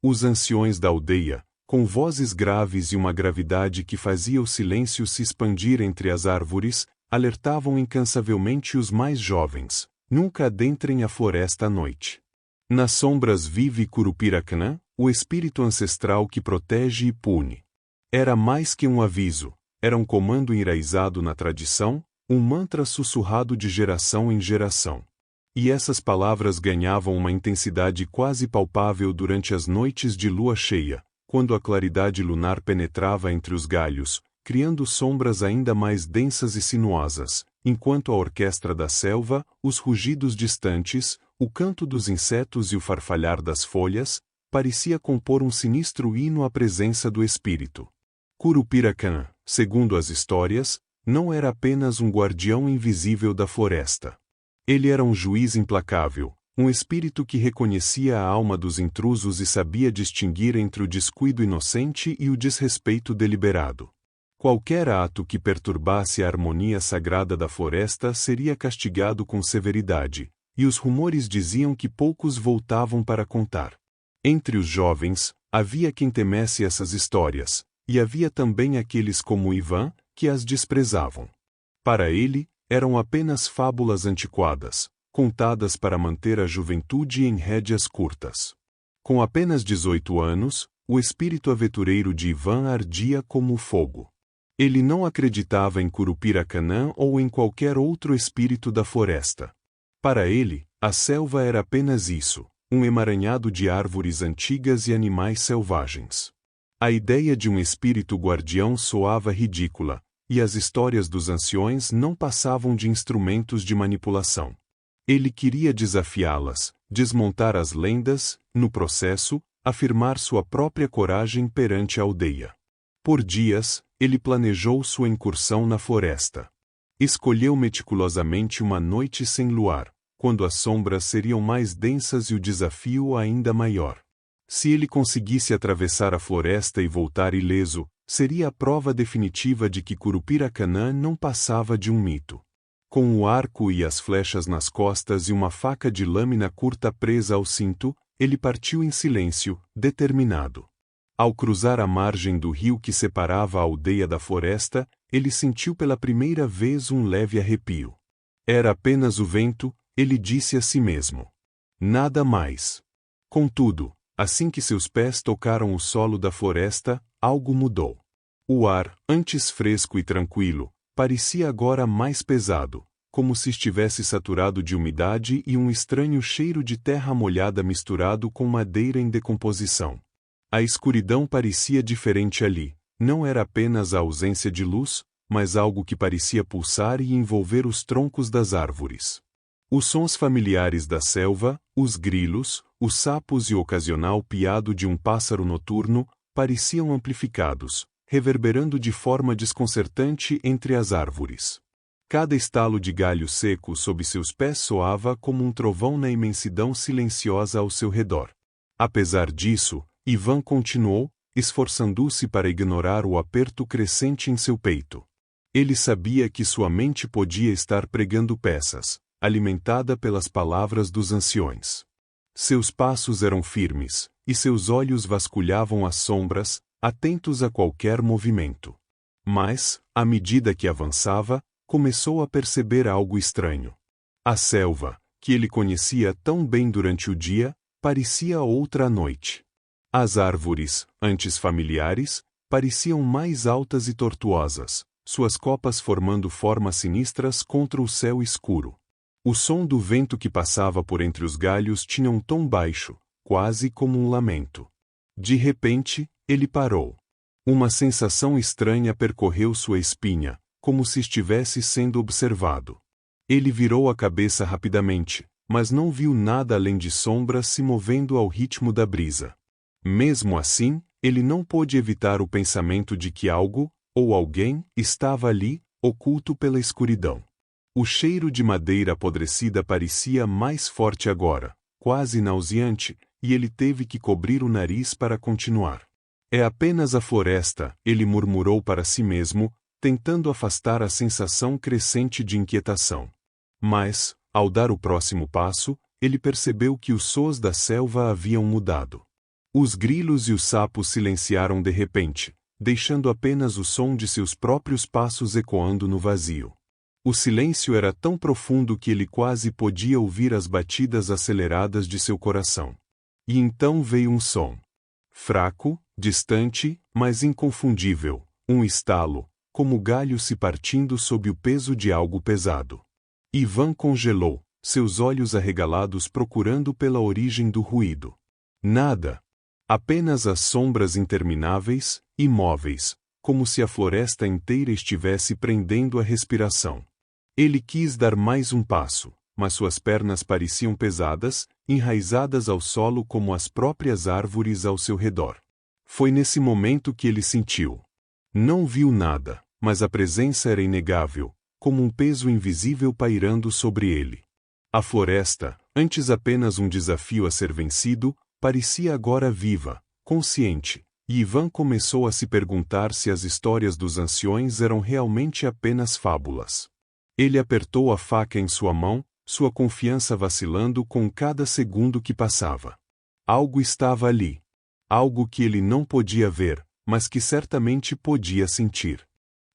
Os anciões da aldeia, com vozes graves e uma gravidade que fazia o silêncio se expandir entre as árvores, alertavam incansavelmente os mais jovens: nunca adentrem a floresta à noite. Nas sombras vive Curupiracanã, o espírito ancestral que protege e pune. Era mais que um aviso, era um comando enraizado na tradição, um mantra sussurrado de geração em geração. E essas palavras ganhavam uma intensidade quase palpável durante as noites de lua cheia, quando a claridade lunar penetrava entre os galhos, criando sombras ainda mais densas e sinuosas, enquanto a orquestra da selva, os rugidos distantes, o canto dos insetos e o farfalhar das folhas, parecia compor um sinistro hino à presença do espírito. Curupiracanã, segundo as histórias, não era apenas um guardião invisível da floresta. Ele era um juiz implacável, um espírito que reconhecia a alma dos intrusos e sabia distinguir entre o descuido inocente e o desrespeito deliberado. Qualquer ato que perturbasse a harmonia sagrada da floresta seria castigado com severidade, e os rumores diziam que poucos voltavam para contar. Entre os jovens, havia quem temesse essas histórias, e havia também aqueles como Ivan, que as desprezavam. Para ele, eram apenas fábulas antiquadas, contadas para manter a juventude em rédeas curtas. Com apenas 18 anos, o espírito aventureiro de Ivan ardia como o fogo. Ele não acreditava em Curupiracanã ou em qualquer outro espírito da floresta. Para ele, a selva era apenas isso, um emaranhado de árvores antigas e animais selvagens. A ideia de um espírito guardião soava ridícula, e as histórias dos anciões não passavam de instrumentos de manipulação. Ele queria desafiá-las, desmontar as lendas, no processo, afirmar sua própria coragem perante a aldeia. Por dias, ele planejou sua incursão na floresta. Escolheu meticulosamente uma noite sem luar, quando as sombras seriam mais densas e o desafio ainda maior. Se ele conseguisse atravessar a floresta e voltar ileso, seria a prova definitiva de que Curupiracanã não passava de um mito. Com o arco e as flechas nas costas e uma faca de lâmina curta presa ao cinto, ele partiu em silêncio, determinado. Ao cruzar a margem do rio que separava a aldeia da floresta, ele sentiu pela primeira vez um leve arrepio. Era apenas o vento, ele disse a si mesmo. Nada mais. Contudo, assim que seus pés tocaram o solo da floresta, algo mudou. O ar, antes fresco e tranquilo, parecia agora mais pesado, como se estivesse saturado de umidade e um estranho cheiro de terra molhada misturado com madeira em decomposição. A escuridão parecia diferente ali, não era apenas a ausência de luz, mas algo que parecia pulsar e envolver os troncos das árvores. Os sons familiares da selva, os grilos, os sapos e o ocasional piado de um pássaro noturno, pareciam amplificados, reverberando de forma desconcertante entre as árvores. Cada estalo de galho seco sob seus pés soava como um trovão na imensidão silenciosa ao seu redor. Apesar disso, Ivan continuou, esforçando-se para ignorar o aperto crescente em seu peito. Ele sabia que sua mente podia estar pregando peças, alimentada pelas palavras dos anciões. Seus passos eram firmes, e seus olhos vasculhavam as sombras, atentos a qualquer movimento. Mas, à medida que avançava, começou a perceber algo estranho. A selva, que ele conhecia tão bem durante o dia, parecia outra à noite. As árvores, antes familiares, pareciam mais altas e tortuosas, suas copas formando formas sinistras contra o céu escuro. O som do vento que passava por entre os galhos tinha um tom baixo, quase como um lamento. De repente, ele parou. Uma sensação estranha percorreu sua espinha, como se estivesse sendo observado. Ele virou a cabeça rapidamente, mas não viu nada além de sombras se movendo ao ritmo da brisa. Mesmo assim, ele não pôde evitar o pensamento de que algo, ou alguém, estava ali, oculto pela escuridão. O cheiro de madeira apodrecida parecia mais forte agora, quase nauseante, e ele teve que cobrir o nariz para continuar. É apenas a floresta, ele murmurou para si mesmo, tentando afastar a sensação crescente de inquietação. Mas, ao dar o próximo passo, ele percebeu que os sons da selva haviam mudado. Os grilos e os sapos silenciaram de repente, deixando apenas o som de seus próprios passos ecoando no vazio. O silêncio era tão profundo que ele quase podia ouvir as batidas aceleradas de seu coração. E então veio um som. Fraco, distante, mas inconfundível, um estalo, como galho se partindo sob o peso de algo pesado. Ivan congelou, seus olhos arregalados procurando pela origem do ruído. Nada. Apenas as sombras intermináveis, imóveis, como se a floresta inteira estivesse prendendo a respiração. Ele quis dar mais um passo, mas suas pernas pareciam pesadas, enraizadas ao solo como as próprias árvores ao seu redor. Foi nesse momento que ele sentiu. Não viu nada, mas a presença era inegável, como um peso invisível pairando sobre ele. A floresta, antes apenas um desafio a ser vencido, parecia agora viva, consciente, e Ivan começou a se perguntar se as histórias dos anciões eram realmente apenas fábulas. Ele apertou a faca em sua mão, sua confiança vacilando com cada segundo que passava. Algo estava ali. Algo que ele não podia ver, mas que certamente podia sentir.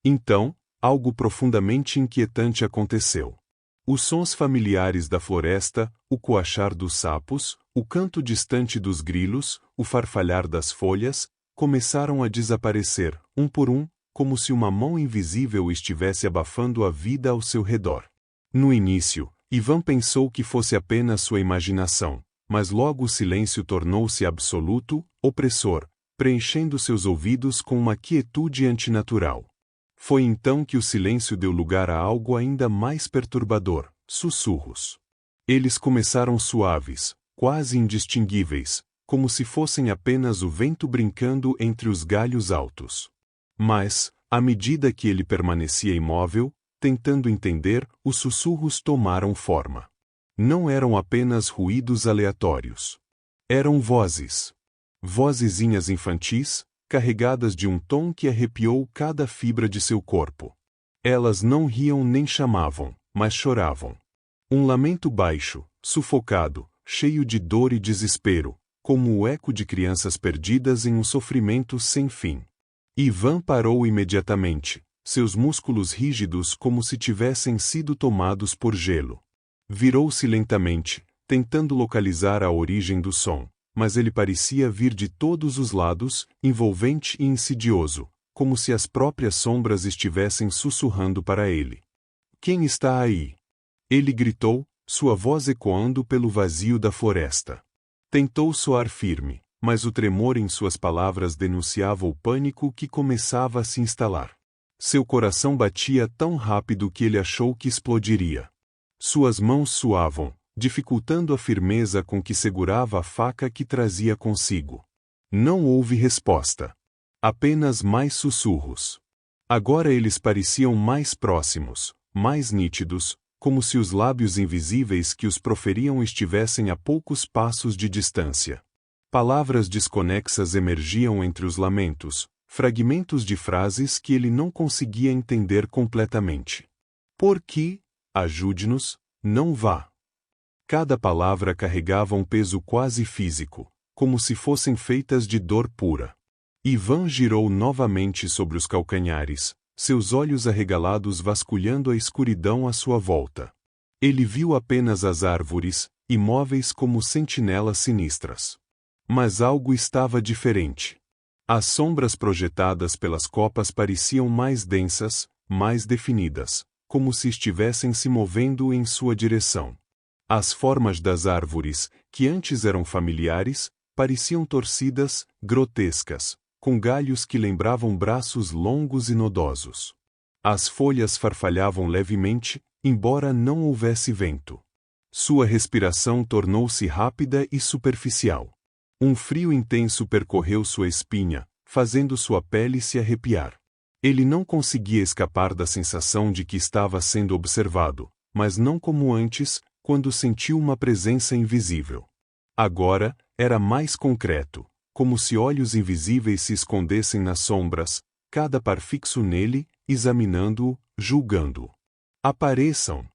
Então, algo profundamente inquietante aconteceu. Os sons familiares da floresta, o coachar dos sapos, o canto distante dos grilos, o farfalhar das folhas, começaram a desaparecer, um por um, como se uma mão invisível estivesse abafando a vida ao seu redor. No início, Ivan pensou que fosse apenas sua imaginação, mas logo o silêncio tornou-se absoluto, opressor, preenchendo seus ouvidos com uma quietude antinatural. Foi então que o silêncio deu lugar a algo ainda mais perturbador, sussurros. Eles começaram suaves, quase indistinguíveis, como se fossem apenas o vento brincando entre os galhos altos. Mas, à medida que ele permanecia imóvel, tentando entender, os sussurros tomaram forma. Não eram apenas ruídos aleatórios. Eram vozes. Vozezinhas infantis, carregadas de um tom que arrepiou cada fibra de seu corpo. Elas não riam nem chamavam, mas choravam. Um lamento baixo, sufocado, cheio de dor e desespero, como o eco de crianças perdidas em um sofrimento sem fim. Ivan parou imediatamente, seus músculos rígidos como se tivessem sido tomados por gelo. Virou-se lentamente, tentando localizar a origem do som, mas ele parecia vir de todos os lados, envolvente e insidioso, como se as próprias sombras estivessem sussurrando para ele. Quem está aí? Ele gritou, sua voz ecoando pelo vazio da floresta. Tentou soar firme, mas o tremor em suas palavras denunciava o pânico que começava a se instalar. Seu coração batia tão rápido que ele achou que explodiria. Suas mãos suavam, dificultando a firmeza com que segurava a faca que trazia consigo. Não houve resposta. Apenas mais sussurros. Agora eles pareciam mais próximos, mais nítidos, como se os lábios invisíveis que os proferiam estivessem a poucos passos de distância. Palavras desconexas emergiam entre os lamentos, fragmentos de frases que ele não conseguia entender completamente. Por que, ajude-nos, não vá. Cada palavra carregava um peso quase físico, como se fossem feitas de dor pura. Ivan girou novamente sobre os calcanhares, seus olhos arregalados vasculhando a escuridão à sua volta. Ele viu apenas as árvores, imóveis como sentinelas sinistras. Mas algo estava diferente. As sombras projetadas pelas copas pareciam mais densas, mais definidas, como se estivessem se movendo em sua direção. As formas das árvores, que antes eram familiares, pareciam torcidas, grotescas, com galhos que lembravam braços longos e nodosos. As folhas farfalhavam levemente, embora não houvesse vento. Sua respiração tornou-se rápida e superficial. Um frio intenso percorreu sua espinha, fazendo sua pele se arrepiar. Ele não conseguia escapar da sensação de que estava sendo observado, mas não como antes, quando sentiu uma presença invisível. Agora, era mais concreto, como se olhos invisíveis se escondessem nas sombras, cada par fixo nele, examinando-o, julgando-o. Apareçam!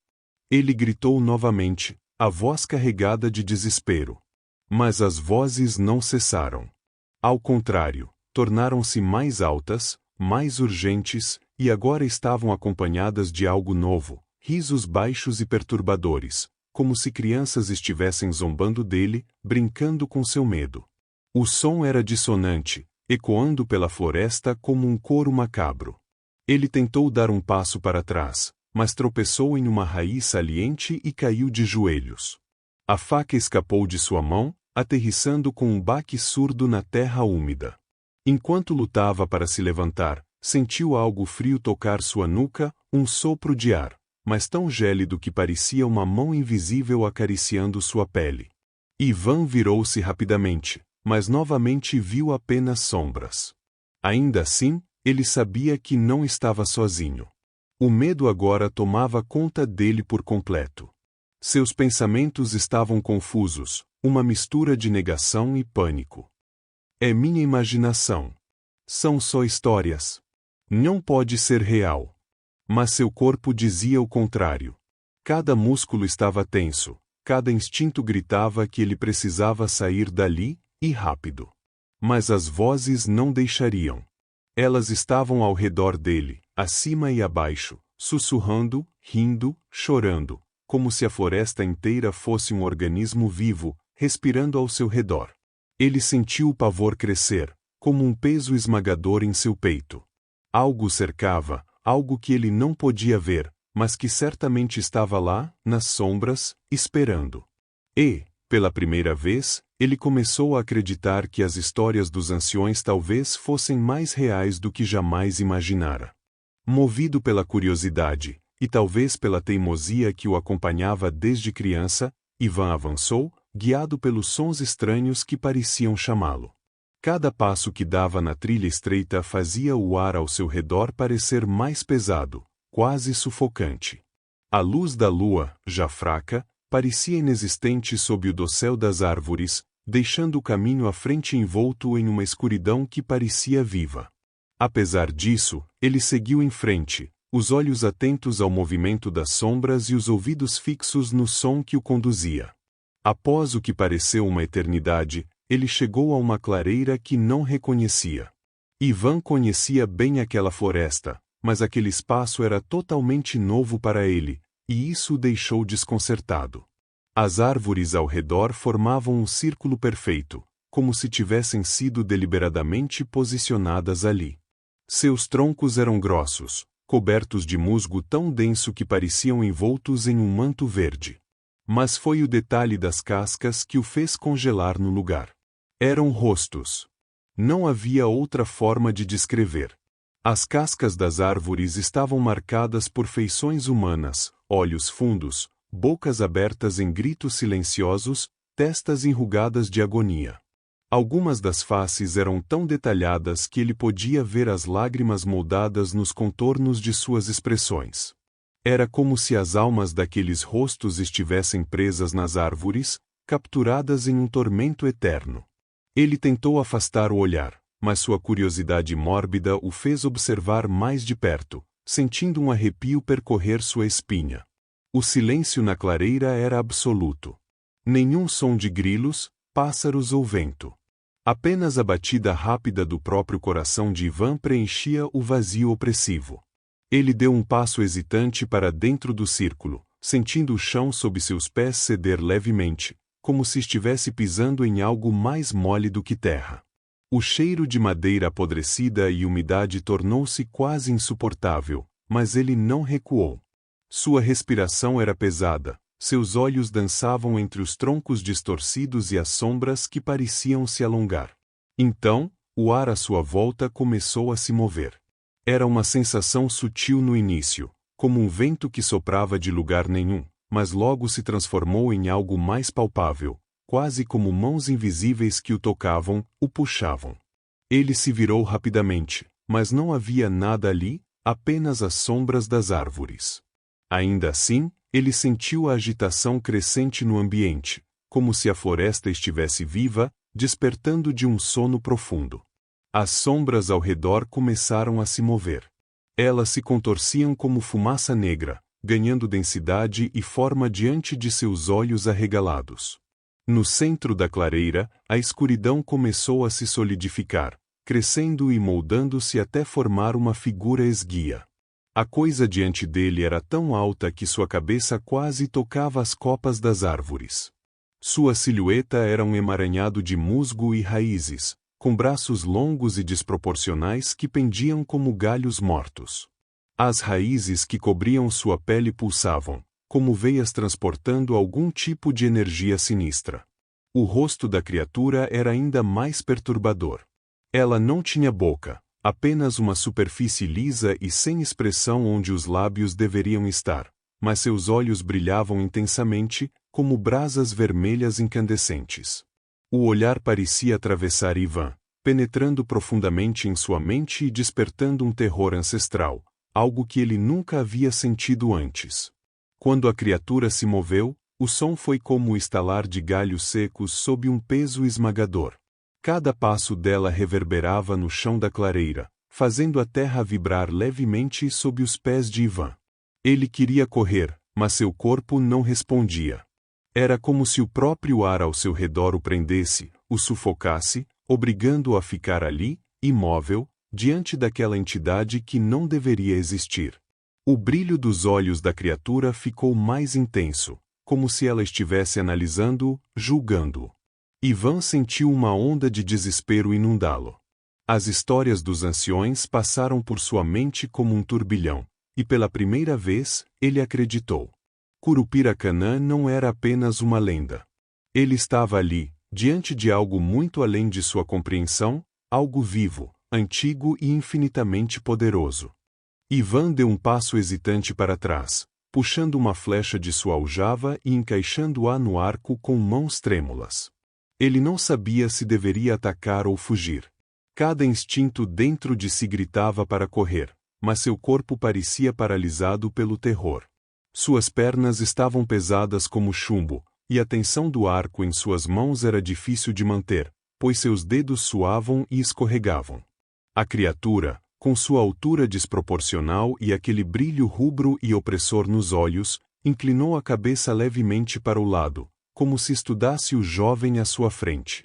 Ele gritou novamente, a voz carregada de desespero. Mas as vozes não cessaram. Ao contrário, tornaram-se mais altas, mais urgentes, e agora estavam acompanhadas de algo novo, risos baixos e perturbadores, como se crianças estivessem zombando dele, brincando com seu medo. O som era dissonante, ecoando pela floresta como um coro macabro. Ele tentou dar um passo para trás, mas tropeçou em uma raiz saliente e caiu de joelhos. A faca escapou de sua mão, aterrissando com um baque surdo na terra úmida. Enquanto lutava para se levantar, sentiu algo frio tocar sua nuca, um sopro de ar, mas tão gélido que parecia uma mão invisível acariciando sua pele. Ivan virou-se rapidamente, mas novamente viu apenas sombras. Ainda assim, ele sabia que não estava sozinho. O medo agora tomava conta dele por completo. Seus pensamentos estavam confusos, uma mistura de negação e pânico. É minha imaginação. São só histórias. Não pode ser real. Mas seu corpo dizia o contrário. Cada músculo estava tenso, cada instinto gritava que ele precisava sair dali, e rápido. Mas as vozes não deixariam. Elas estavam ao redor dele, acima e abaixo, sussurrando, rindo, chorando, como se a floresta inteira fosse um organismo vivo, respirando ao seu redor. Ele sentiu o pavor crescer, como um peso esmagador em seu peito. Algo o cercava, algo que ele não podia ver, mas que certamente estava lá, nas sombras, esperando. E, pela primeira vez, ele começou a acreditar que as histórias dos anciões talvez fossem mais reais do que jamais imaginara. Movido pela curiosidade, e talvez pela teimosia que o acompanhava desde criança, Ivan avançou, guiado pelos sons estranhos que pareciam chamá-lo. Cada passo que dava na trilha estreita fazia o ar ao seu redor parecer mais pesado, quase sufocante. A luz da lua, já fraca, parecia inexistente sob o dossel das árvores, deixando o caminho à frente envolto em uma escuridão que parecia viva. Apesar disso, ele seguiu em frente, os olhos atentos ao movimento das sombras e os ouvidos fixos no som que o conduzia. Após o que pareceu uma eternidade, ele chegou a uma clareira que não reconhecia. Ivan conhecia bem aquela floresta, mas aquele espaço era totalmente novo para ele, e isso o deixou desconcertado. As árvores ao redor formavam um círculo perfeito, como se tivessem sido deliberadamente posicionadas ali. Seus troncos eram grossos, cobertos de musgo tão denso que pareciam envoltos em um manto verde. Mas foi o detalhe das cascas que o fez congelar no lugar. Eram rostos. Não havia outra forma de descrever. As cascas das árvores estavam marcadas por feições humanas, olhos fundos, bocas abertas em gritos silenciosos, testas enrugadas de agonia. Algumas das faces eram tão detalhadas que ele podia ver as lágrimas moldadas nos contornos de suas expressões. Era como se as almas daqueles rostos estivessem presas nas árvores, capturadas em um tormento eterno. Ele tentou afastar o olhar, mas sua curiosidade mórbida o fez observar mais de perto, sentindo um arrepio percorrer sua espinha. O silêncio na clareira era absoluto. Nenhum som de grilos, pássaros ou vento. Apenas a batida rápida do próprio coração de Ivan preenchia o vazio opressivo. Ele deu um passo hesitante para dentro do círculo, sentindo o chão sob seus pés ceder levemente, como se estivesse pisando em algo mais mole do que terra. O cheiro de madeira apodrecida e umidade tornou-se quase insuportável, mas ele não recuou. Sua respiração era pesada, seus olhos dançavam entre os troncos distorcidos e as sombras que pareciam se alongar. Então, o ar à sua volta começou a se mover. Era uma sensação sutil no início, como um vento que soprava de lugar nenhum, mas logo se transformou em algo mais palpável, quase como mãos invisíveis que o tocavam, o puxavam. Ele se virou rapidamente, mas não havia nada ali, apenas as sombras das árvores. Ainda assim, ele sentiu a agitação crescente no ambiente, como se a floresta estivesse viva, despertando de um sono profundo. As sombras ao redor começaram a se mover. Elas se contorciam como fumaça negra, ganhando densidade e forma diante de seus olhos arregalados. No centro da clareira, a escuridão começou a se solidificar, crescendo e moldando-se até formar uma figura esguia. A coisa diante dele era tão alta que sua cabeça quase tocava as copas das árvores. Sua silhueta era um emaranhado de musgo e raízes, com braços longos e desproporcionais que pendiam como galhos mortos. As raízes que cobriam sua pele pulsavam, como veias transportando algum tipo de energia sinistra. O rosto da criatura era ainda mais perturbador. Ela não tinha boca, apenas uma superfície lisa e sem expressão onde os lábios deveriam estar, mas seus olhos brilhavam intensamente, como brasas vermelhas incandescentes. O olhar parecia atravessar Ivan, penetrando profundamente em sua mente e despertando um terror ancestral, algo que ele nunca havia sentido antes. Quando a criatura se moveu, o som foi como o estalar de galhos secos sob um peso esmagador. Cada passo dela reverberava no chão da clareira, fazendo a terra vibrar levemente sob os pés de Ivan. Ele queria correr, mas seu corpo não respondia. Era como se o próprio ar ao seu redor o prendesse, o sufocasse, obrigando-o a ficar ali, imóvel, diante daquela entidade que não deveria existir. O brilho dos olhos da criatura ficou mais intenso, como se ela estivesse analisando-o, julgando-o. Ivan sentiu uma onda de desespero inundá-lo. As histórias dos anciões passaram por sua mente como um turbilhão, e pela primeira vez, ele acreditou. Curupiracanã não era apenas uma lenda. Ele estava ali, diante de algo muito além de sua compreensão, algo vivo, antigo e infinitamente poderoso. Ivan deu um passo hesitante para trás, puxando uma flecha de sua aljava e encaixando-a no arco com mãos trêmulas. Ele não sabia se deveria atacar ou fugir. Cada instinto dentro de si gritava para correr, mas seu corpo parecia paralisado pelo terror. Suas pernas estavam pesadas como chumbo, e a tensão do arco em suas mãos era difícil de manter, pois seus dedos suavam e escorregavam. A criatura, com sua altura desproporcional e aquele brilho rubro e opressor nos olhos, inclinou a cabeça levemente para o lado, como se estudasse o jovem à sua frente.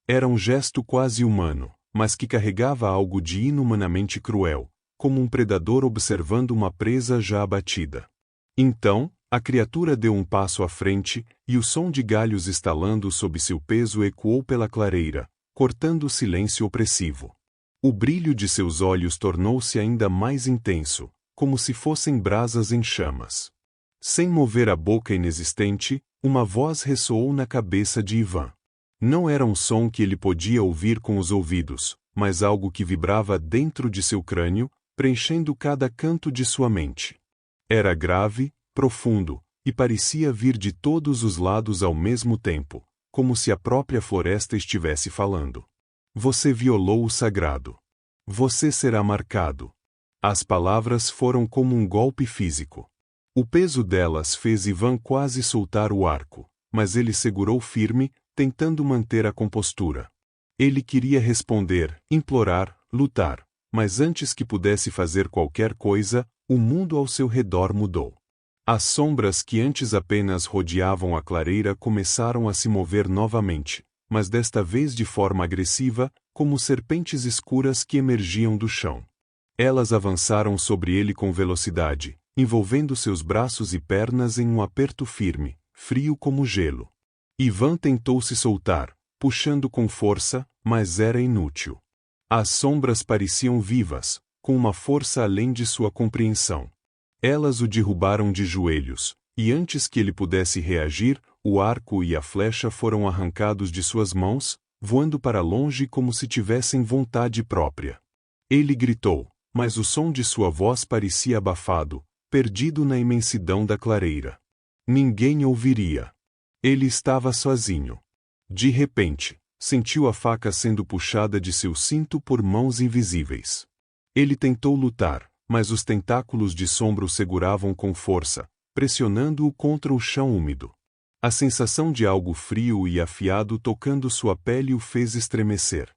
Era um gesto quase humano, mas que carregava algo de inumanamente cruel, como um predador observando uma presa já abatida. Então, a criatura deu um passo à frente, e o som de galhos estalando sob seu peso ecoou pela clareira, cortando o silêncio opressivo. O brilho de seus olhos tornou-se ainda mais intenso, como se fossem brasas em chamas. Sem mover a boca inexistente, uma voz ressoou na cabeça de Ivan. Não era um som que ele podia ouvir com os ouvidos, mas algo que vibrava dentro de seu crânio, preenchendo cada canto de sua mente. Era grave, profundo, e parecia vir de todos os lados ao mesmo tempo, como se a própria floresta estivesse falando. Você violou o sagrado. Você será marcado. As palavras foram como um golpe físico. O peso delas fez Ivan quase soltar o arco, mas ele segurou firme, tentando manter a compostura. Ele queria responder, implorar, lutar, mas antes que pudesse fazer qualquer coisa, o mundo ao seu redor mudou. As sombras que antes apenas rodeavam a clareira começaram a se mover novamente, mas desta vez de forma agressiva, como serpentes escuras que emergiam do chão. Elas avançaram sobre ele com velocidade, envolvendo seus braços e pernas em um aperto firme, frio como gelo. Ivan tentou se soltar, puxando com força, mas era inútil. As sombras pareciam vivas, com uma força além de sua compreensão. Elas o derrubaram de joelhos, e antes que ele pudesse reagir, o arco e a flecha foram arrancados de suas mãos, voando para longe como se tivessem vontade própria. Ele gritou, mas o som de sua voz parecia abafado, perdido na imensidão da clareira. Ninguém ouviria. Ele estava sozinho. De repente, sentiu a faca sendo puxada de seu cinto por mãos invisíveis. Ele tentou lutar, mas os tentáculos de sombra o seguravam com força, pressionando-o contra o chão úmido. A sensação de algo frio e afiado tocando sua pele o fez estremecer.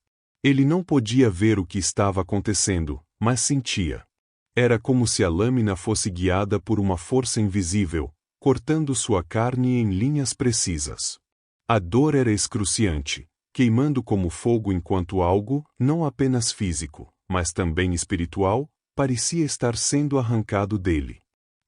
Ele não podia ver o que estava acontecendo, mas sentia. Era como se a lâmina fosse guiada por uma força invisível, cortando sua carne em linhas precisas. A dor era excruciante, queimando como fogo enquanto algo, não apenas físico, mas também espiritual, parecia estar sendo arrancado dele.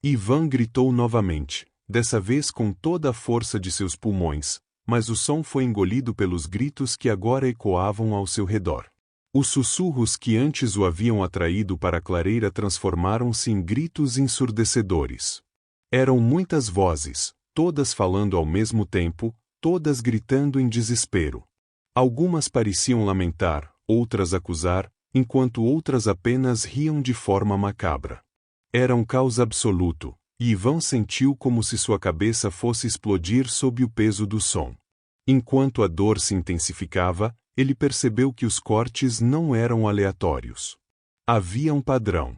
Ivan gritou novamente, dessa vez com toda a força de seus pulmões, mas o som foi engolido pelos gritos que agora ecoavam ao seu redor. Os sussurros que antes o haviam atraído para a clareira transformaram-se em gritos ensurdecedores. Eram muitas vozes, todas falando ao mesmo tempo, todas gritando em desespero. Algumas pareciam lamentar, outras acusar, enquanto outras apenas riam de forma macabra. Era um caos absoluto, e Ivan sentiu como se sua cabeça fosse explodir sob o peso do som. Enquanto a dor se intensificava, ele percebeu que os cortes não eram aleatórios. Havia um padrão.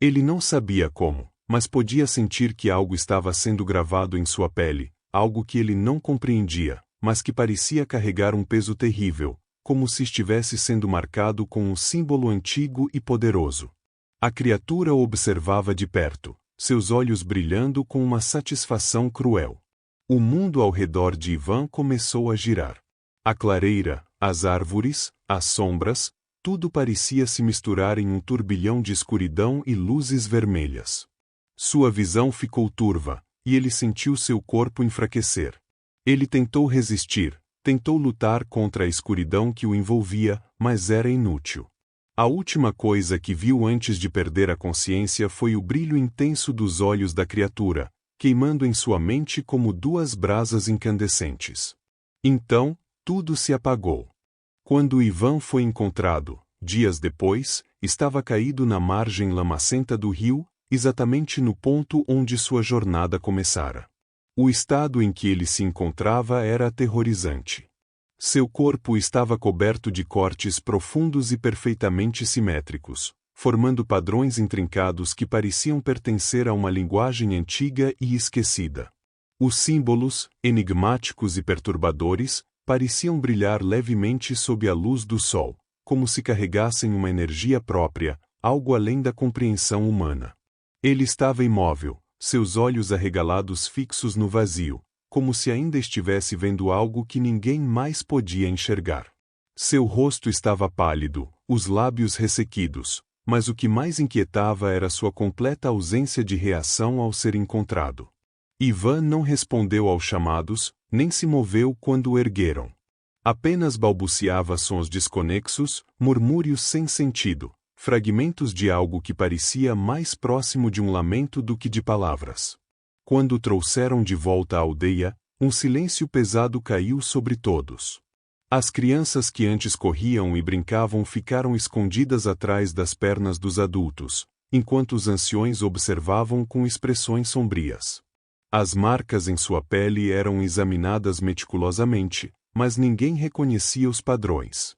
Ele não sabia como, mas podia sentir que algo estava sendo gravado em sua pele, algo que ele não compreendia, mas que parecia carregar um peso terrível, como se estivesse sendo marcado com um símbolo antigo e poderoso. A criatura o observava de perto, seus olhos brilhando com uma satisfação cruel. O mundo ao redor de Ivan começou a girar. A clareira, as árvores, as sombras, tudo parecia se misturar em um turbilhão de escuridão e luzes vermelhas. Sua visão ficou turva, e ele sentiu seu corpo enfraquecer. Ele tentou resistir, tentou lutar contra a escuridão que o envolvia, mas era inútil. A última coisa que viu antes de perder a consciência foi o brilho intenso dos olhos da criatura, queimando em sua mente como duas brasas incandescentes. Então, tudo se apagou. Quando Ivan foi encontrado, dias depois, estava caído na margem lamacenta do rio, exatamente no ponto onde sua jornada começara. O estado em que ele se encontrava era aterrorizante. Seu corpo estava coberto de cortes profundos e perfeitamente simétricos, formando padrões intrincados que pareciam pertencer a uma linguagem antiga e esquecida. Os símbolos, enigmáticos e perturbadores, pareciam brilhar levemente sob a luz do sol, como se carregassem uma energia própria, algo além da compreensão humana. Ele estava imóvel, seus olhos arregalados fixos no vazio, como se ainda estivesse vendo algo que ninguém mais podia enxergar. Seu rosto estava pálido, os lábios ressequidos, mas o que mais inquietava era sua completa ausência de reação ao ser encontrado. Ivan não respondeu aos chamados, nem se moveu quando o ergueram. Apenas balbuciava sons desconexos, murmúrios sem sentido, fragmentos de algo que parecia mais próximo de um lamento do que de palavras. Quando o trouxeram de volta à aldeia, um silêncio pesado caiu sobre todos. As crianças que antes corriam e brincavam ficaram escondidas atrás das pernas dos adultos, enquanto os anciões observavam com expressões sombrias. As marcas em sua pele eram examinadas meticulosamente, mas ninguém reconhecia os padrões.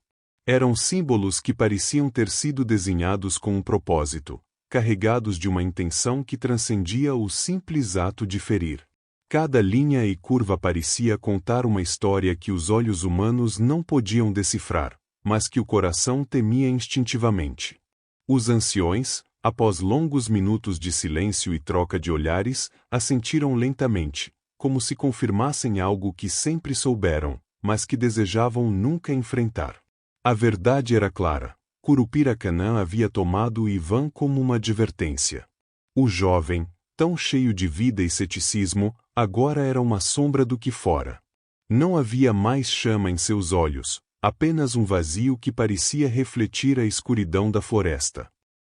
Eram símbolos que pareciam ter sido desenhados com um propósito, carregados de uma intenção que transcendia o simples ato de ferir. Cada linha e curva parecia contar uma história que os olhos humanos não podiam decifrar, mas que o coração temia instintivamente. Os anciões, após longos minutos de silêncio e troca de olhares, assentiram lentamente, como se confirmassem algo que sempre souberam, mas que desejavam nunca enfrentar. A verdade era clara. Curupiracanã havia tomado Ivan como uma advertência. O jovem, tão cheio de vida e ceticismo, agora era uma sombra do que fora. Não havia mais chama em seus olhos, apenas um vazio que parecia refletir a escuridão da floresta.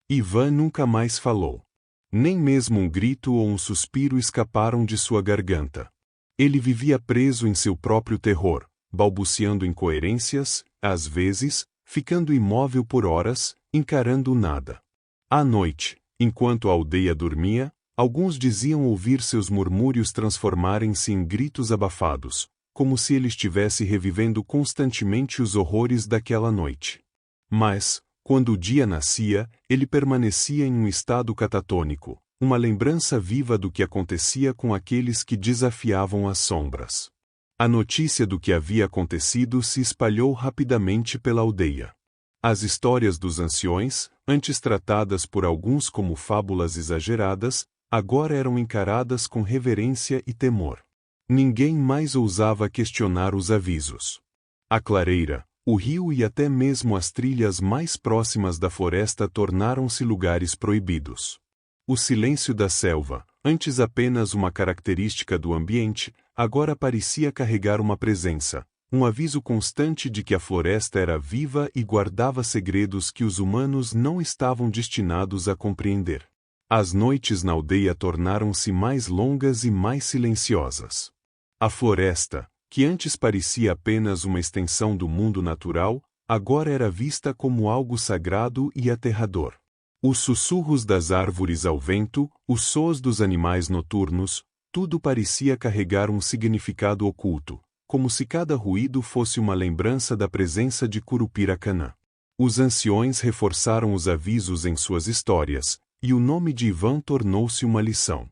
Ivan nunca mais falou. Nem mesmo um grito ou um suspiro escaparam de sua garganta. Ele vivia preso em seu próprio terror, balbuciando incoerências, às vezes, ficando imóvel por horas, encarando o nada. À noite, enquanto a aldeia dormia, alguns diziam ouvir seus murmúrios transformarem-se em gritos abafados, como se ele estivesse revivendo constantemente os horrores daquela noite. Mas, quando o dia nascia, ele permanecia em um estado catatônico, uma lembrança viva do que acontecia com aqueles que desafiavam as sombras. A notícia do que havia acontecido se espalhou rapidamente pela aldeia. As histórias dos anciões, antes tratadas por alguns como fábulas exageradas, agora eram encaradas com reverência e temor. Ninguém mais ousava questionar os avisos. A clareira, o rio e até mesmo as trilhas mais próximas da floresta tornaram-se lugares proibidos. O silêncio da selva, antes apenas uma característica do ambiente, agora parecia carregar uma presença, um aviso constante de que a floresta era viva e guardava segredos que os humanos não estavam destinados a compreender. As noites na aldeia tornaram-se mais longas e mais silenciosas. A floresta, que antes parecia apenas uma extensão do mundo natural, agora era vista como algo sagrado e aterrador. Os sussurros das árvores ao vento, os sons dos animais noturnos, tudo parecia carregar um significado oculto, como se cada ruído fosse uma lembrança da presença de Curupira-Canã. Os anciões reforçaram os avisos em suas histórias, e o nome de Ivan tornou-se uma lição.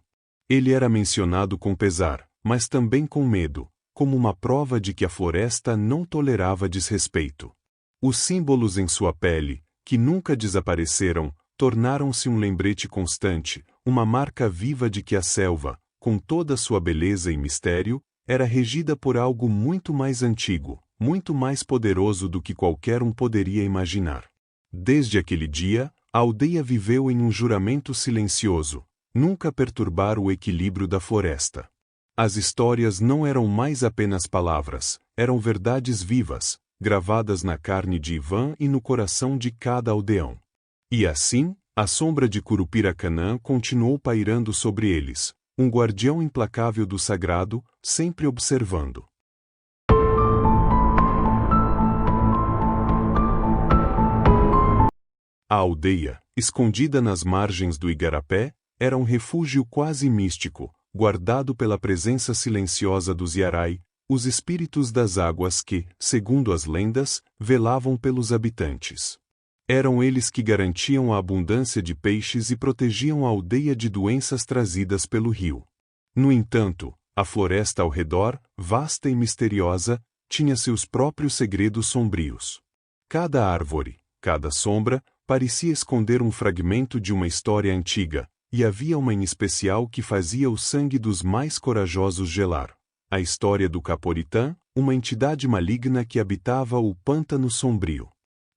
Ele era mencionado com pesar, mas também com medo, como uma prova de que a floresta não tolerava desrespeito. Os símbolos em sua pele, que nunca desapareceram, tornaram-se um lembrete constante, uma marca viva de que a selva, com toda sua beleza e mistério, era regida por algo muito mais antigo, muito mais poderoso do que qualquer um poderia imaginar. Desde aquele dia, a aldeia viveu em um juramento silencioso, nunca perturbar o equilíbrio da floresta. As histórias não eram mais apenas palavras, eram verdades vivas, gravadas na carne de Ivan e no coração de cada aldeão. E assim, a sombra de Curupira-Canã continuou pairando sobre eles, um guardião implacável do sagrado, sempre observando. A aldeia, escondida nas margens do Igarapé, era um refúgio quase místico, guardado pela presença silenciosa dos Yarai, os espíritos das águas que, segundo as lendas, velavam pelos habitantes. Eram eles que garantiam a abundância de peixes e protegiam a aldeia de doenças trazidas pelo rio. No entanto, a floresta ao redor, vasta e misteriosa, tinha seus próprios segredos sombrios. Cada árvore, cada sombra, parecia esconder um fragmento de uma história antiga, e havia uma em especial que fazia o sangue dos mais corajosos gelar. A história do Caporitã, uma entidade maligna que habitava o pântano sombrio.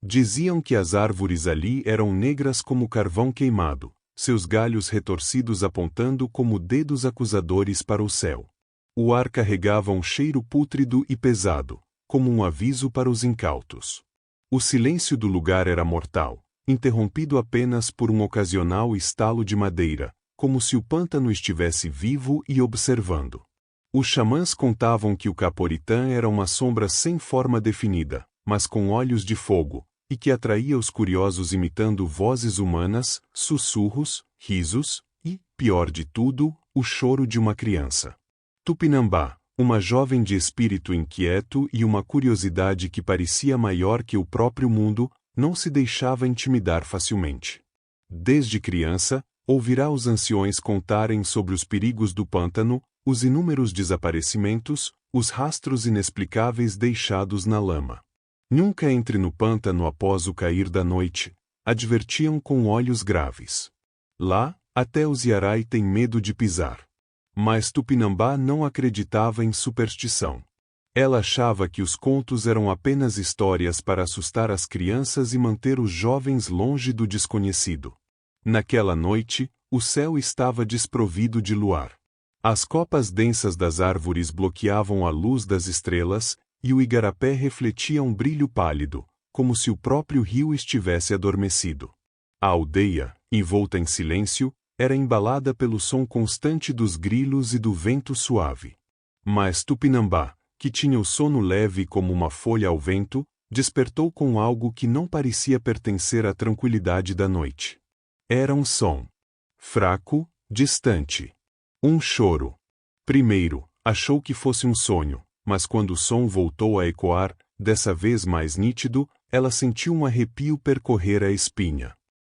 Diziam que as árvores ali eram negras como carvão queimado, seus galhos retorcidos apontando como dedos acusadores para o céu. O ar carregava um cheiro pútrido e pesado, como um aviso para os incautos. O silêncio do lugar era mortal, interrompido apenas por um ocasional estalo de madeira, como se o pântano estivesse vivo e observando. Os xamãs contavam que o Caporitã era uma sombra sem forma definida, mas com olhos de fogo, e que atraía os curiosos imitando vozes humanas, sussurros, risos e, pior de tudo, o choro de uma criança. Tupinambá, uma jovem de espírito inquieto e uma curiosidade que parecia maior que o próprio mundo, não se deixava intimidar facilmente. Desde criança, ouvirá os anciões contarem sobre os perigos do pântano, os inúmeros desaparecimentos, os rastros inexplicáveis deixados na lama. Nunca entre no pântano após o cair da noite, advertiam com olhos graves. Lá, até os Yarai têm medo de pisar. Mas Tupinambá não acreditava em superstição. Ela achava que os contos eram apenas histórias para assustar as crianças e manter os jovens longe do desconhecido. Naquela noite, o céu estava desprovido de luar. As copas densas das árvores bloqueavam a luz das estrelas, e o Igarapé refletia um brilho pálido, como se o próprio rio estivesse adormecido. A aldeia, envolta em silêncio, era embalada pelo som constante dos grilos e do vento suave. Mas Tupinambá, que tinha o sono leve como uma folha ao vento, despertou com algo que não parecia pertencer à tranquilidade da noite. Era um som. Fraco, distante. Um choro. Primeiro, achou que fosse um sonho, mas quando o som voltou a ecoar, dessa vez mais nítido, ela sentiu um arrepio percorrer a espinha.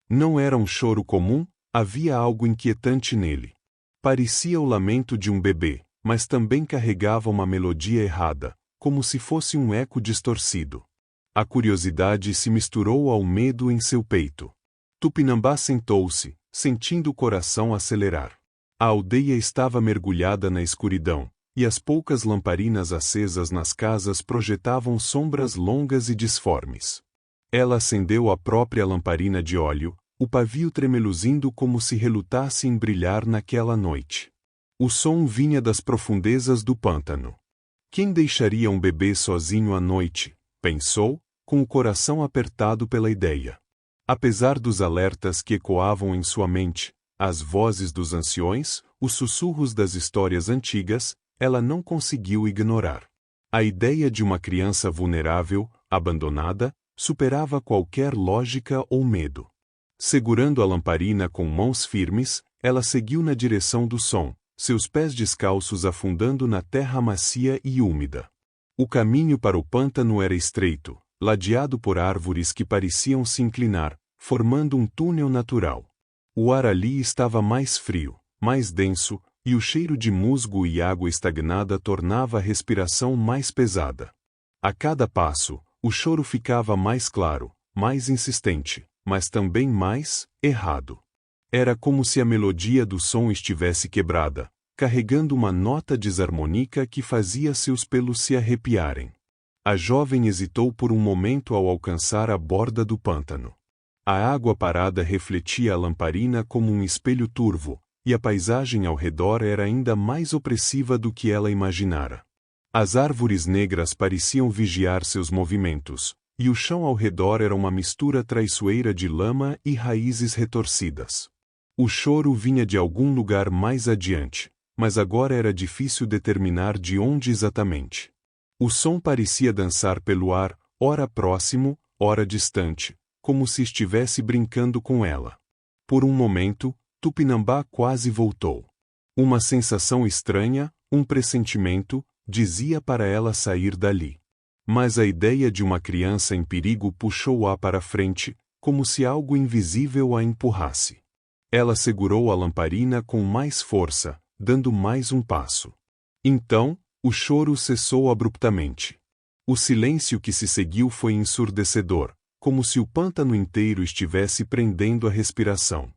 Não era um choro comum, havia algo inquietante nele. Parecia o lamento de um bebê, mas também carregava uma melodia errada, como se fosse um eco distorcido. A curiosidade se misturou ao medo em seu peito. Tupinambá sentou-se, sentindo o coração acelerar. A aldeia estava mergulhada na escuridão, e as poucas lamparinas acesas nas casas projetavam sombras longas e disformes. Ela acendeu a própria lamparina de óleo, o pavio tremeluzindo como se relutasse em brilhar naquela noite. O som vinha das profundezas do pântano. Quem deixaria um bebê sozinho à noite? Pensou, com o coração apertado pela ideia. Apesar dos alertas que ecoavam em sua mente, as vozes dos anciões, os sussurros das histórias antigas, ela não conseguiu ignorar. A ideia de uma criança vulnerável, abandonada, superava qualquer lógica ou medo. Segurando a lamparina com mãos firmes, ela seguiu na direção do som, seus pés descalços afundando na terra macia e úmida. O caminho para o pântano era estreito, ladeado por árvores que pareciam se inclinar, formando um túnel natural. O ar ali estava mais frio, mais denso, e o cheiro de musgo e água estagnada tornava a respiração mais pesada. A cada passo, o choro ficava mais claro, mais insistente, mas também mais errado. Era como se a melodia do som estivesse quebrada, carregando uma nota desarmônica que fazia seus pelos se arrepiarem. A jovem hesitou por um momento ao alcançar a borda do pântano. A água parada refletia a lamparina como um espelho turvo, e a paisagem ao redor era ainda mais opressiva do que ela imaginara. As árvores negras pareciam vigiar seus movimentos, e o chão ao redor era uma mistura traiçoeira de lama e raízes retorcidas. O choro vinha de algum lugar mais adiante, mas agora era difícil determinar de onde exatamente. O som parecia dançar pelo ar, ora próximo, ora distante, como se estivesse brincando com ela. Por um momento, Tupinambá quase voltou. Uma sensação estranha, um pressentimento, dizia para ela sair dali. Mas a ideia de uma criança em perigo puxou-a para frente, como se algo invisível a empurrasse. Ela segurou a lamparina com mais força, dando mais um passo. Então, o choro cessou abruptamente. O silêncio que se seguiu foi ensurdecedor, como se o pântano inteiro estivesse prendendo a respiração.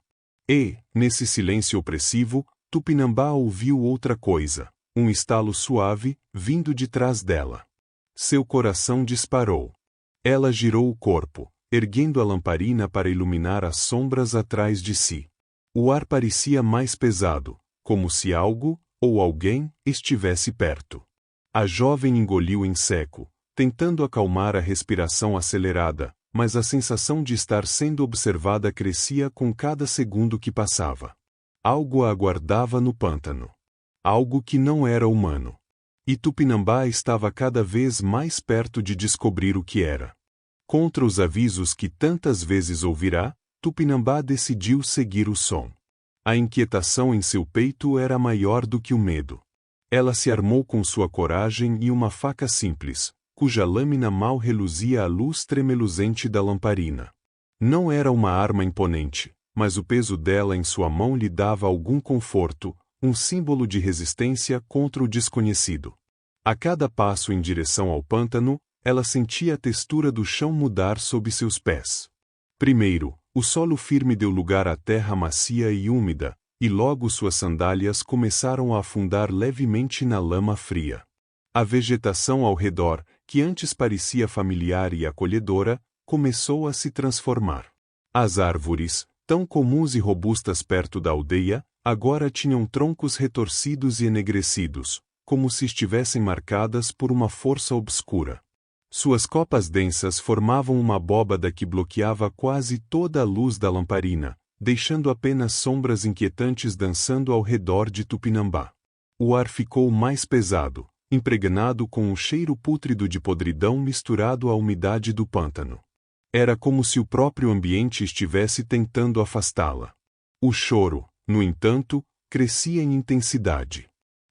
E, nesse silêncio opressivo, Tupinambá ouviu outra coisa, um estalo suave, vindo de trás dela. Seu coração disparou. Ela girou o corpo, erguendo a lamparina para iluminar as sombras atrás de si. O ar parecia mais pesado, como se algo, ou alguém, estivesse perto. A jovem engoliu em seco, tentando acalmar a respiração acelerada, mas a sensação de estar sendo observada crescia com cada segundo que passava. Algo a aguardava no pântano. Algo que não era humano. E Tupinambá estava cada vez mais perto de descobrir o que era. Contra os avisos que tantas vezes ouvirá, Tupinambá decidiu seguir o som. A inquietação em seu peito era maior do que o medo. Ela se armou com sua coragem e uma faca simples, cuja lâmina mal reluzia à luz tremeluzente da lamparina. Não era uma arma imponente, mas o peso dela em sua mão lhe dava algum conforto, um símbolo de resistência contra o desconhecido. A cada passo em direção ao pântano, ela sentia a textura do chão mudar sob seus pés. Primeiro, o solo firme deu lugar à terra macia e úmida, e logo suas sandálias começaram a afundar levemente na lama fria. A vegetação ao redor, que antes parecia familiar e acolhedora, começou a se transformar. As árvores, tão comuns e robustas perto da aldeia, agora tinham troncos retorcidos e enegrecidos, como se estivessem marcadas por uma força obscura. Suas copas densas formavam uma abóbada que bloqueava quase toda a luz da lamparina, deixando apenas sombras inquietantes dançando ao redor de Tupinambá. O ar ficou mais pesado, impregnado com um cheiro pútrido de podridão misturado à umidade do pântano. Era como se o próprio ambiente estivesse tentando afastá-la. O choro, no entanto, crescia em intensidade.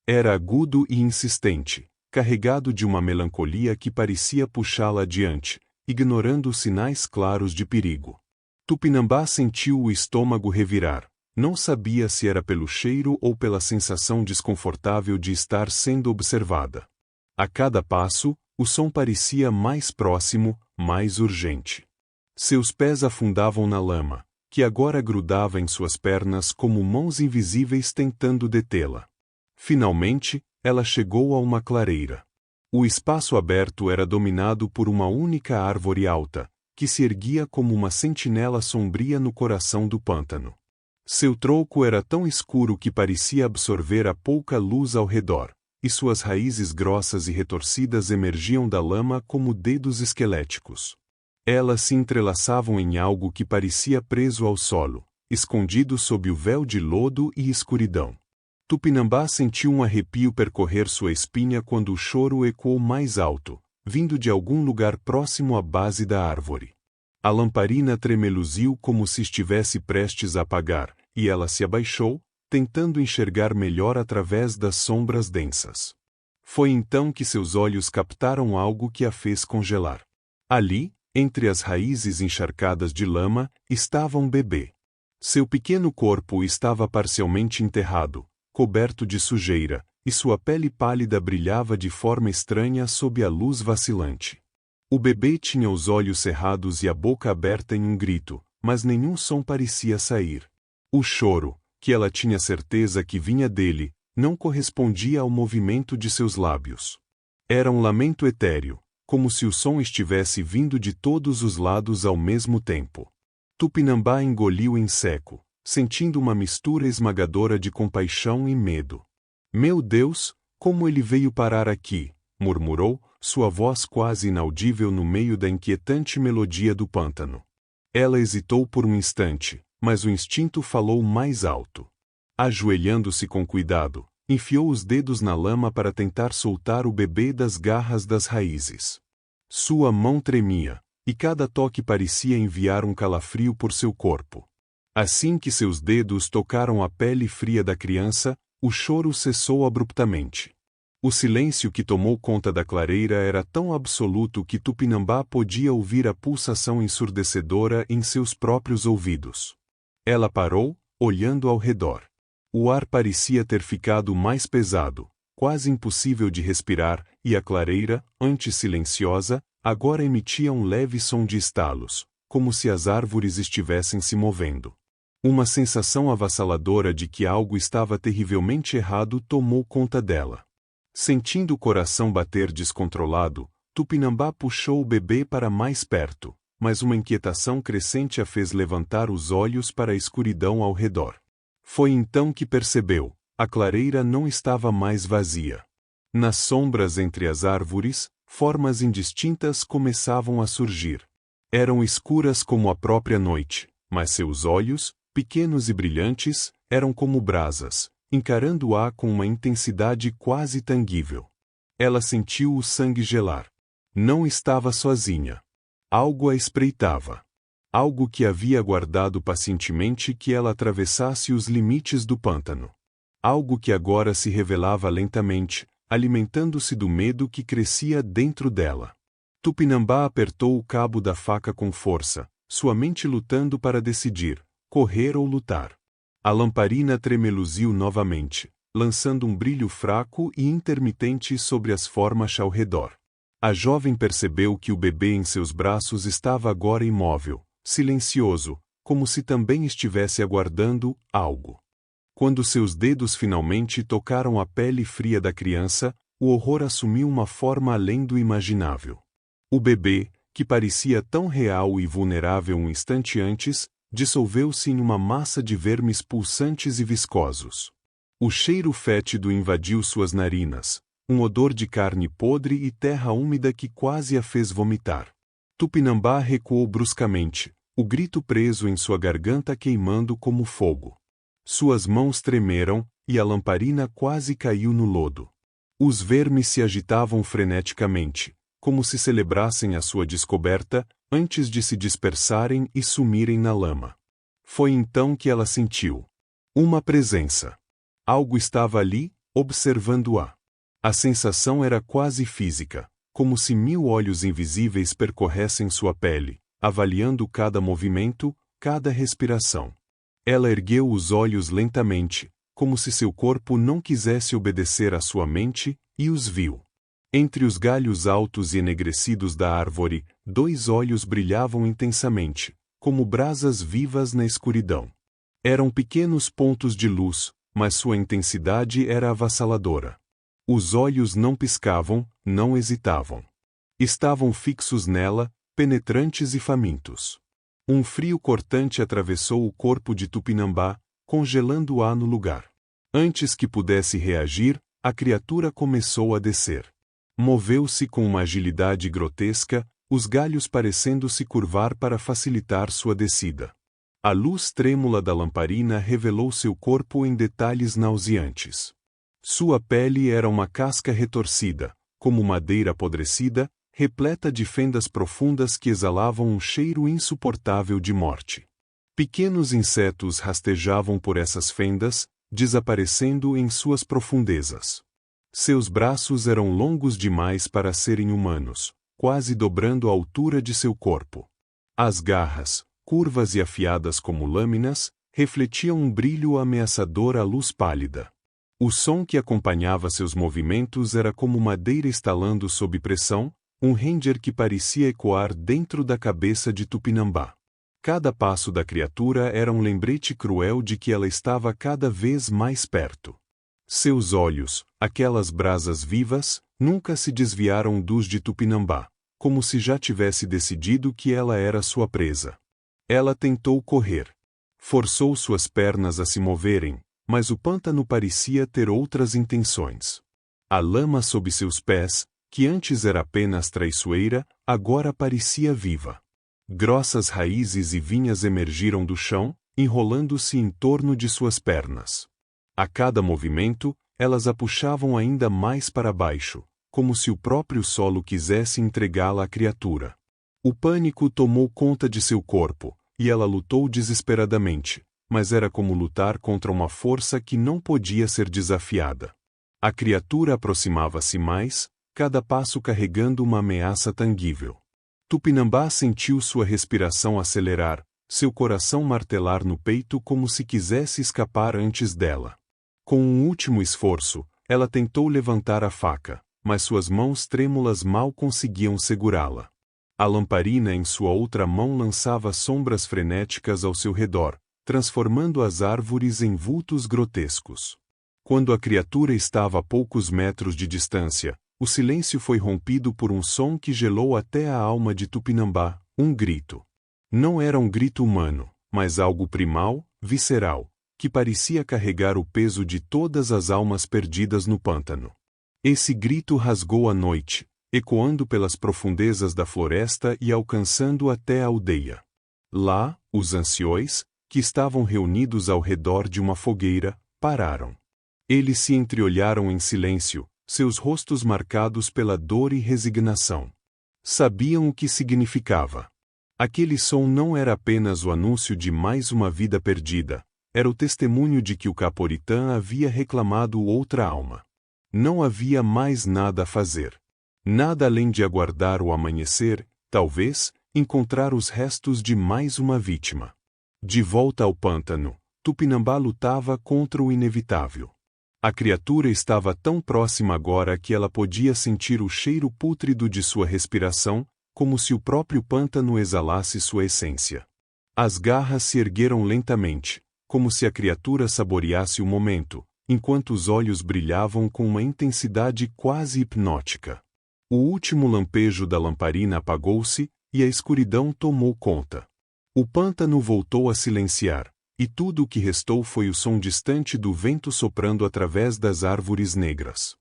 Era agudo e insistente, carregado de uma melancolia que parecia puxá-la adiante, ignorando os sinais claros de perigo. Tupinambá sentiu o estômago revirar, não sabia se era pelo cheiro ou pela sensação desconfortável de estar sendo observada. A cada passo, o som parecia mais próximo, mais urgente. Seus pés afundavam na lama, que agora grudava em suas pernas como mãos invisíveis tentando detê-la. Finalmente, ela chegou a uma clareira. O espaço aberto era dominado por uma única árvore alta, que se erguia como uma sentinela sombria no coração do pântano. Seu tronco era tão escuro que parecia absorver a pouca luz ao redor, e suas raízes grossas e retorcidas emergiam da lama como dedos esqueléticos. Elas se entrelaçavam em algo que parecia preso ao solo, escondido sob o véu de lodo e escuridão. Tupinambá sentiu um arrepio percorrer sua espinha quando o choro ecoou mais alto, vindo de algum lugar próximo à base da árvore. A lamparina tremeluziu como se estivesse prestes a apagar, e ela se abaixou, tentando enxergar melhor através das sombras densas. Foi então que seus olhos captaram algo que a fez congelar. Ali, entre as raízes encharcadas de lama, estava um bebê. Seu pequeno corpo estava parcialmente enterrado, coberto de sujeira, e sua pele pálida brilhava de forma estranha sob a luz vacilante. O bebê tinha os olhos cerrados e a boca aberta em um grito, mas nenhum som parecia sair. O choro, que ela tinha certeza que vinha dele, não correspondia ao movimento de seus lábios. Era um lamento etéreo, como se o som estivesse vindo de todos os lados ao mesmo tempo. Tupinambá engoliu em seco, sentindo uma mistura esmagadora de compaixão e medo. "Meu Deus, como ele veio parar aqui?", murmurou, sua voz quase inaudível no meio da inquietante melodia do pântano. Ela hesitou por um instante, mas o instinto falou mais alto. Ajoelhando-se com cuidado, enfiou os dedos na lama para tentar soltar o bebê das garras das raízes. Sua mão tremia, e cada toque parecia enviar um calafrio por seu corpo. Assim que seus dedos tocaram a pele fria da criança, o choro cessou abruptamente. O silêncio que tomou conta da clareira era tão absoluto que Tupinambá podia ouvir a pulsação ensurdecedora em seus próprios ouvidos. Ela parou, olhando ao redor. O ar parecia ter ficado mais pesado, quase impossível de respirar, e a clareira, antes silenciosa, agora emitia um leve som de estalos, como se as árvores estivessem se movendo. Uma sensação avassaladora de que algo estava terrivelmente errado tomou conta dela. Sentindo o coração bater descontrolado, Tupinambá puxou o bebê para mais perto, mas uma inquietação crescente a fez levantar os olhos para a escuridão ao redor. Foi então que percebeu: a clareira não estava mais vazia. Nas sombras entre as árvores, formas indistintas começavam a surgir. Eram escuras como a própria noite, mas seus olhos, pequenos e brilhantes, eram como brasas, encarando-a com uma intensidade quase tangível. Ela sentiu o sangue gelar. Não estava sozinha. Algo a espreitava. Algo que havia aguardado pacientemente que ela atravessasse os limites do pântano. Algo que agora se revelava lentamente, alimentando-se do medo que crescia dentro dela. Tupinambá apertou o cabo da faca com força, sua mente lutando para decidir: correr ou lutar. A lamparina tremeluziu novamente, lançando um brilho fraco e intermitente sobre as formas ao redor. A jovem percebeu que o bebê em seus braços estava agora imóvel, silencioso, como se também estivesse aguardando algo. Quando seus dedos finalmente tocaram a pele fria da criança, o horror assumiu uma forma além do imaginável. O bebê, que parecia tão real e vulnerável um instante antes, dissolveu-se em uma massa de vermes pulsantes e viscosos. O cheiro fétido invadiu suas narinas, um odor de carne podre e terra úmida que quase a fez vomitar. Tupinambá recuou bruscamente, o grito preso em sua garganta queimando como fogo. Suas mãos tremeram, e a lamparina quase caiu no lodo. Os vermes se agitavam freneticamente, como se celebrassem a sua descoberta, antes de se dispersarem e sumirem na lama. Foi então que ela sentiu uma presença. Algo estava ali, observando-a. A sensação era quase física, como se 1000 olhos invisíveis percorressem sua pele, avaliando cada movimento, cada respiração. Ela ergueu os olhos lentamente, como se seu corpo não quisesse obedecer à sua mente, e os viu. Entre os galhos altos e enegrecidos da árvore, 2 olhos brilhavam intensamente, como brasas vivas na escuridão. Eram pequenos pontos de luz, mas sua intensidade era avassaladora. Os olhos não piscavam, não hesitavam. Estavam fixos nela, penetrantes e famintos. Um frio cortante atravessou o corpo de Tupinambá, congelando-a no lugar. Antes que pudesse reagir, a criatura começou a descer. Moveu-se com uma agilidade grotesca, os galhos parecendo se curvar para facilitar sua descida. A luz trêmula da lamparina revelou seu corpo em detalhes nauseantes. Sua pele era uma casca retorcida, como madeira apodrecida, repleta de fendas profundas que exalavam um cheiro insuportável de morte. Pequenos insetos rastejavam por essas fendas, desaparecendo em suas profundezas. Seus braços eram longos demais para serem humanos, quase dobrando a altura de seu corpo. As garras, curvas e afiadas como lâminas, refletiam um brilho ameaçador à luz pálida. O som que acompanhava seus movimentos era como madeira estalando sob pressão, um ranger que parecia ecoar dentro da cabeça de Tupinambá. Cada passo da criatura era um lembrete cruel de que ela estava cada vez mais perto. Seus olhos, aquelas brasas vivas, nunca se desviaram dos de Tupinambá, como se já tivesse decidido que ela era sua presa. Ela tentou correr. Forçou suas pernas a se moverem, mas o pântano parecia ter outras intenções. A lama sob seus pés, que antes era apenas traiçoeira, agora parecia viva. Grossas raízes e vinhas emergiram do chão, enrolando-se em torno de suas pernas. A cada movimento, elas a puxavam ainda mais para baixo, como se o próprio solo quisesse entregá-la à criatura. O pânico tomou conta de seu corpo, e ela lutou desesperadamente, mas era como lutar contra uma força que não podia ser desafiada. A criatura aproximava-se mais, cada passo carregando uma ameaça tangível. Tupinambá sentiu sua respiração acelerar, seu coração martelar no peito como se quisesse escapar antes dela. Com um último esforço, ela tentou levantar a faca, mas suas mãos trêmulas mal conseguiam segurá-la. A lamparina em sua outra mão lançava sombras frenéticas ao seu redor, transformando as árvores em vultos grotescos. Quando a criatura estava a poucos metros de distância, o silêncio foi rompido por um som que gelou até a alma de Tupinambá, um grito. Não era um grito humano, mas algo primal, visceral, que parecia carregar o peso de todas as almas perdidas no pântano. Esse grito rasgou a noite, ecoando pelas profundezas da floresta e alcançando até a aldeia. Lá, os anciões, que estavam reunidos ao redor de uma fogueira, pararam. Eles se entreolharam em silêncio, seus rostos marcados pela dor e resignação. Sabiam o que significava. Aquele som não era apenas o anúncio de mais uma vida perdida, era o testemunho de que o Caporitã havia reclamado outra alma. Não havia mais nada a fazer. Nada além de aguardar o amanhecer, talvez, encontrar os restos de mais uma vítima. De volta ao pântano, Tupinambá lutava contra o inevitável. A criatura estava tão próxima agora que ela podia sentir o cheiro pútrido de sua respiração, como se o próprio pântano exalasse sua essência. As garras se ergueram lentamente, como se a criatura saboreasse o momento, enquanto os olhos brilhavam com uma intensidade quase hipnótica. O último lampejo da lamparina apagou-se, e a escuridão tomou conta. O pântano voltou a silenciar, e tudo o que restou foi o som distante do vento soprando através das árvores negras.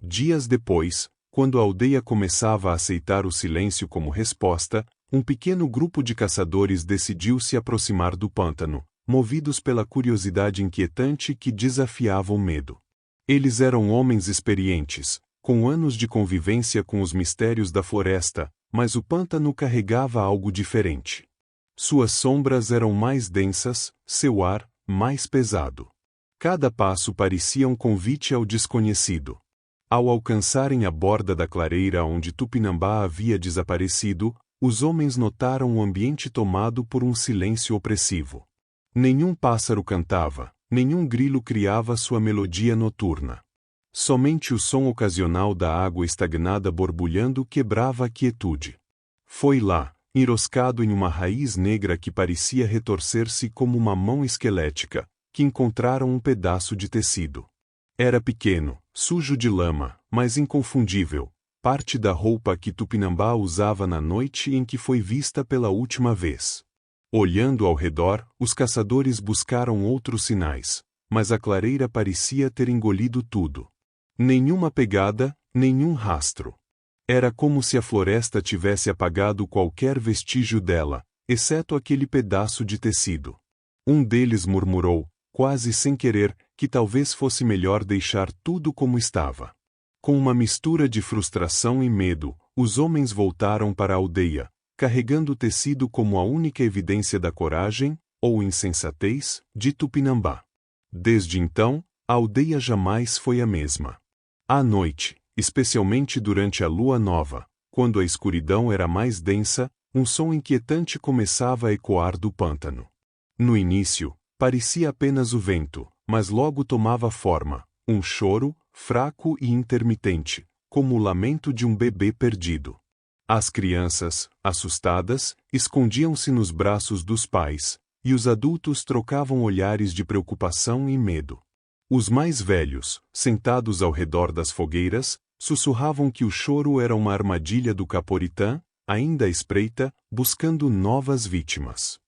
Dias depois, quando a aldeia começava a aceitar o silêncio como resposta, um pequeno grupo de caçadores decidiu se aproximar do pântano, movidos pela curiosidade inquietante que desafiava o medo. Eles eram homens experientes, com anos de convivência com os mistérios da floresta, mas o pântano carregava algo diferente. Suas sombras eram mais densas, seu ar, mais pesado. Cada passo parecia um convite ao desconhecido. Ao alcançarem a borda da clareira onde Tupinambá havia desaparecido, os homens notaram o ambiente tomado por um silêncio opressivo. Nenhum pássaro cantava, nenhum grilo criava sua melodia noturna. Somente o som ocasional da água estagnada borbulhando quebrava a quietude. Foi lá, enroscado em uma raiz negra que parecia retorcer-se como uma mão esquelética, que encontraram um pedaço de tecido. Era pequeno, sujo de lama, mas inconfundível, parte da roupa que Tupinambá usava na noite em que foi vista pela última vez. Olhando ao redor, os caçadores buscaram outros sinais, mas a clareira parecia ter engolido tudo. Nenhuma pegada, nenhum rastro. Era como se a floresta tivesse apagado qualquer vestígio dela, exceto aquele pedaço de tecido. Um deles murmurou, quase sem querer, que talvez fosse melhor deixar tudo como estava. Com uma mistura de frustração e medo, os homens voltaram para a aldeia, carregando o tecido como a única evidência da coragem, ou insensatez, de Tupinambá. Desde então, a aldeia jamais foi a mesma. À noite, especialmente durante a lua nova, quando a escuridão era mais densa, um som inquietante começava a ecoar do pântano. No início, parecia apenas o vento, mas logo tomava forma, um choro, fraco e intermitente, como o lamento de um bebê perdido. As crianças, assustadas, escondiam-se nos braços dos pais, e os adultos trocavam olhares de preocupação e medo. Os mais velhos, sentados ao redor das fogueiras, sussurravam que o choro era uma armadilha do Caporitã, ainda à espreita, buscando novas vítimas.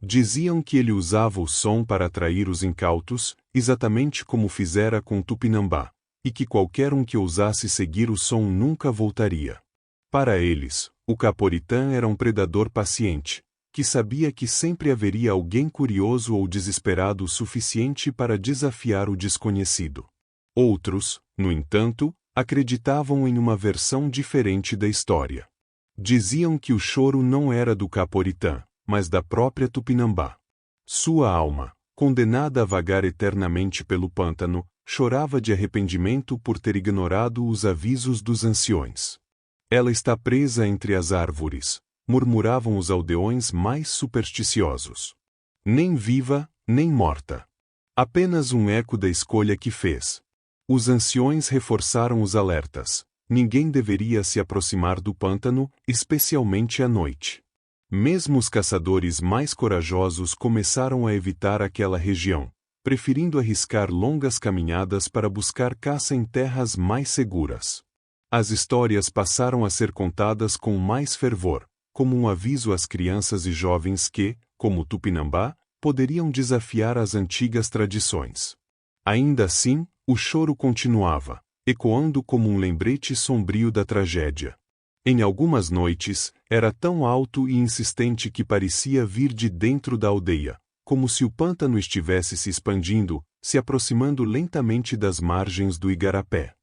Diziam que ele usava o som para atrair os incautos, exatamente como fizera com Tupinambá, e que qualquer um que ousasse seguir o som nunca voltaria. Para eles, o Caporitã era um predador paciente, que sabia que sempre haveria alguém curioso ou desesperado o suficiente para desafiar o desconhecido. Outros, no entanto, acreditavam em uma versão diferente da história. Diziam que o choro não era do Caporitã, mas da própria Tupinambá. Sua alma, condenada a vagar eternamente pelo pântano, chorava de arrependimento por ter ignorado os avisos dos anciões. Ela está presa entre as árvores, murmuravam os aldeões mais supersticiosos. Nem viva, nem morta. Apenas um eco da escolha que fez. Os anciões reforçaram os alertas. Ninguém deveria se aproximar do pântano, especialmente à noite. Mesmo os caçadores mais corajosos começaram a evitar aquela região, preferindo arriscar longas caminhadas para buscar caça em terras mais seguras. As histórias passaram a ser contadas com mais fervor, como um aviso às crianças e jovens que, como Tupinambá, poderiam desafiar as antigas tradições. Ainda assim, o choro continuava, ecoando como um lembrete sombrio da tragédia. Em algumas noites, era tão alto e insistente que parecia vir de dentro da aldeia, como se o pântano estivesse se expandindo, se aproximando lentamente das margens do igarapé.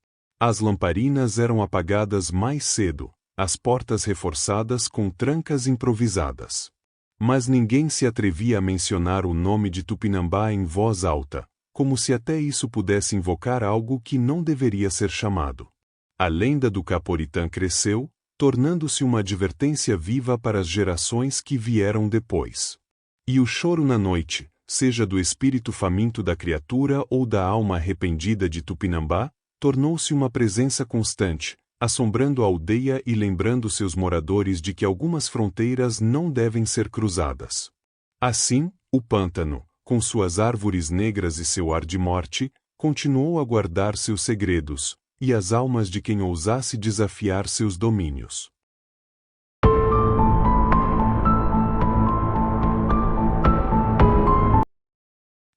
As lamparinas eram apagadas mais cedo, as portas reforçadas com trancas improvisadas. Mas ninguém se atrevia a mencionar o nome de Tupinambá em voz alta, como se até isso pudesse invocar algo que não deveria ser chamado. A lenda do Caporitã cresceu, tornando-se uma advertência viva para as gerações que vieram depois. E o choro na noite, seja do espírito faminto da criatura ou da alma arrependida de Tupinambá, tornou-se uma presença constante, assombrando a aldeia e lembrando seus moradores de que algumas fronteiras não devem ser cruzadas. Assim, o pântano, com suas árvores negras e seu ar de morte, continuou a guardar seus segredos, e as almas de quem ousasse desafiar seus domínios.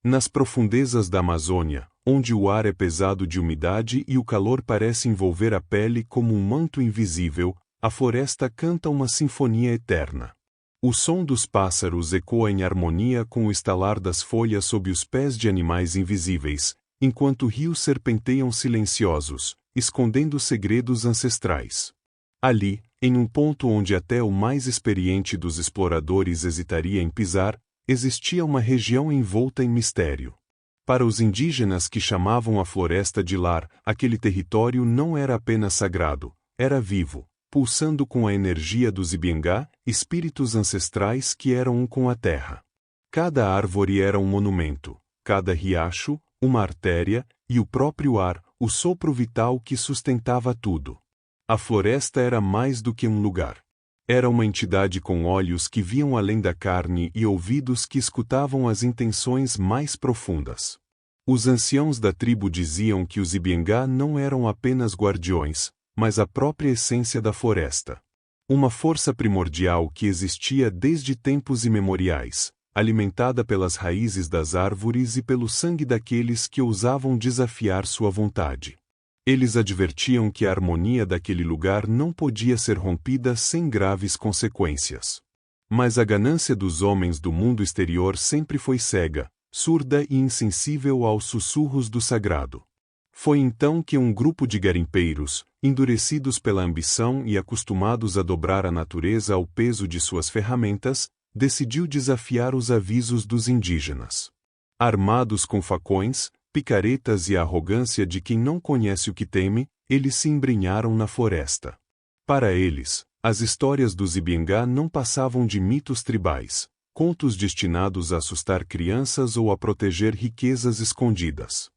Nas profundezas da Amazônia, onde o ar é pesado de umidade e o calor parece envolver a pele como um manto invisível, a floresta canta uma sinfonia eterna. O som dos pássaros ecoa em harmonia com o estalar das folhas sob os pés de animais invisíveis, enquanto rios serpenteiam silenciosos, escondendo segredos ancestrais. Ali, em um ponto onde até o mais experiente dos exploradores hesitaria em pisar, existia uma região envolta em mistério. Para os indígenas que chamavam a floresta de lar, aquele território não era apenas sagrado, era vivo, pulsando com a energia dos Ibiangá, espíritos ancestrais que eram um com a terra. Cada árvore era um monumento, cada riacho, uma artéria, e o próprio ar, o sopro vital que sustentava tudo. A floresta era mais do que um lugar. Era uma entidade com olhos que viam além da carne e ouvidos que escutavam as intenções mais profundas. Os anciãos da tribo diziam que os Ibiengá não eram apenas guardiões, mas a própria essência da floresta. Uma força primordial que existia desde tempos imemoriais, alimentada pelas raízes das árvores e pelo sangue daqueles que ousavam desafiar sua vontade. Eles advertiam que a harmonia daquele lugar não podia ser rompida sem graves consequências. Mas a ganância dos homens do mundo exterior sempre foi cega, surda e insensível aos sussurros do sagrado. Foi então que um grupo de garimpeiros, endurecidos pela ambição e acostumados a dobrar a natureza ao peso de suas ferramentas, decidiu desafiar os avisos dos indígenas. Armados com facões, picaretas e a arrogância de quem não conhece o que teme, eles se embrenharam na floresta. Para eles, as histórias dos Ibiengá não passavam de mitos tribais, contos destinados a assustar crianças ou a proteger riquezas escondidas.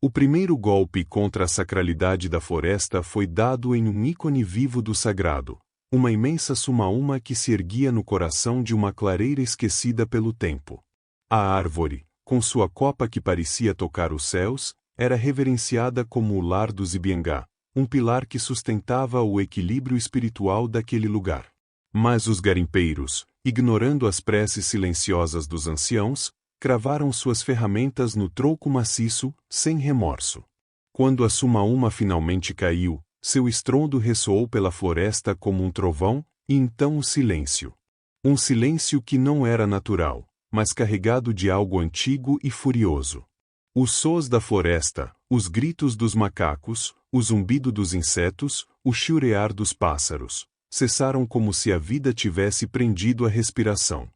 O primeiro golpe contra a sacralidade da floresta foi dado em um ícone vivo do sagrado, uma imensa sumaúma que se erguia no coração de uma clareira esquecida pelo tempo. A árvore, com sua copa que parecia tocar os céus, era reverenciada como o lar dos Ibiengá, um pilar que sustentava o equilíbrio espiritual daquele lugar. Mas os garimpeiros, ignorando as preces silenciosas dos anciãos, cravaram suas ferramentas no tronco maciço, sem remorso. Quando a sumaúma finalmente caiu, seu estrondo ressoou pela floresta como um trovão, e então o silêncio. Um silêncio que não era natural, mas carregado de algo antigo e furioso. Os sons da floresta, os gritos dos macacos, o zumbido dos insetos, o chiurear dos pássaros, cessaram como se a vida tivesse prendido a respiração.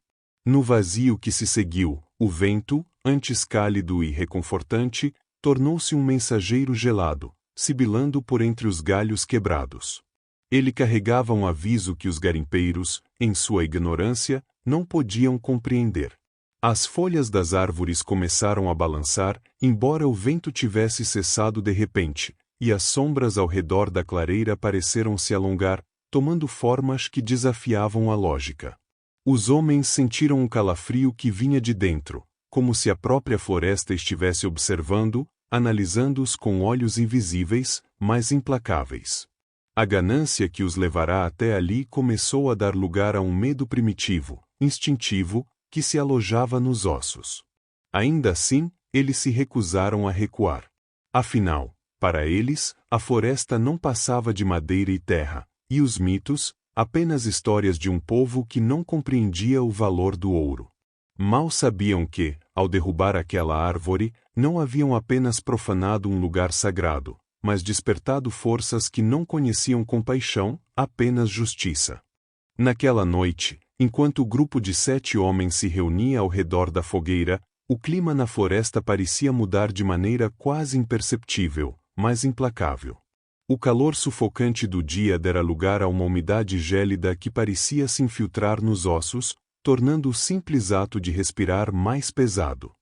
No vazio que se seguiu, o vento, antes cálido e reconfortante, tornou-se um mensageiro gelado, sibilando por entre os galhos quebrados. Ele carregava um aviso que os garimpeiros, em sua ignorância, não podiam compreender. As folhas das árvores começaram a balançar, embora o vento tivesse cessado de repente, e as sombras ao redor da clareira pareceram se alongar, tomando formas que desafiavam a lógica. Os homens sentiram um calafrio que vinha de dentro, como se a própria floresta estivesse observando, analisando-os com olhos invisíveis, mas implacáveis. A ganância que os levará até ali começou a dar lugar a um medo primitivo, instintivo, que se alojava nos ossos. Ainda assim, eles se recusaram a recuar. Afinal, para eles, a floresta não passava de madeira e terra, e os mitos, apenas histórias de um povo que não compreendia o valor do ouro. Mal sabiam que, ao derrubar aquela árvore, não haviam apenas profanado um lugar sagrado, mas despertado forças que não conheciam compaixão, apenas justiça. Naquela noite, enquanto o grupo de 7 homens se reunia ao redor da fogueira, o clima na floresta parecia mudar de maneira quase imperceptível, mas implacável. O calor sufocante do dia dera lugar a uma umidade gélida que parecia se infiltrar nos ossos, tornando o simples ato de respirar mais pesado.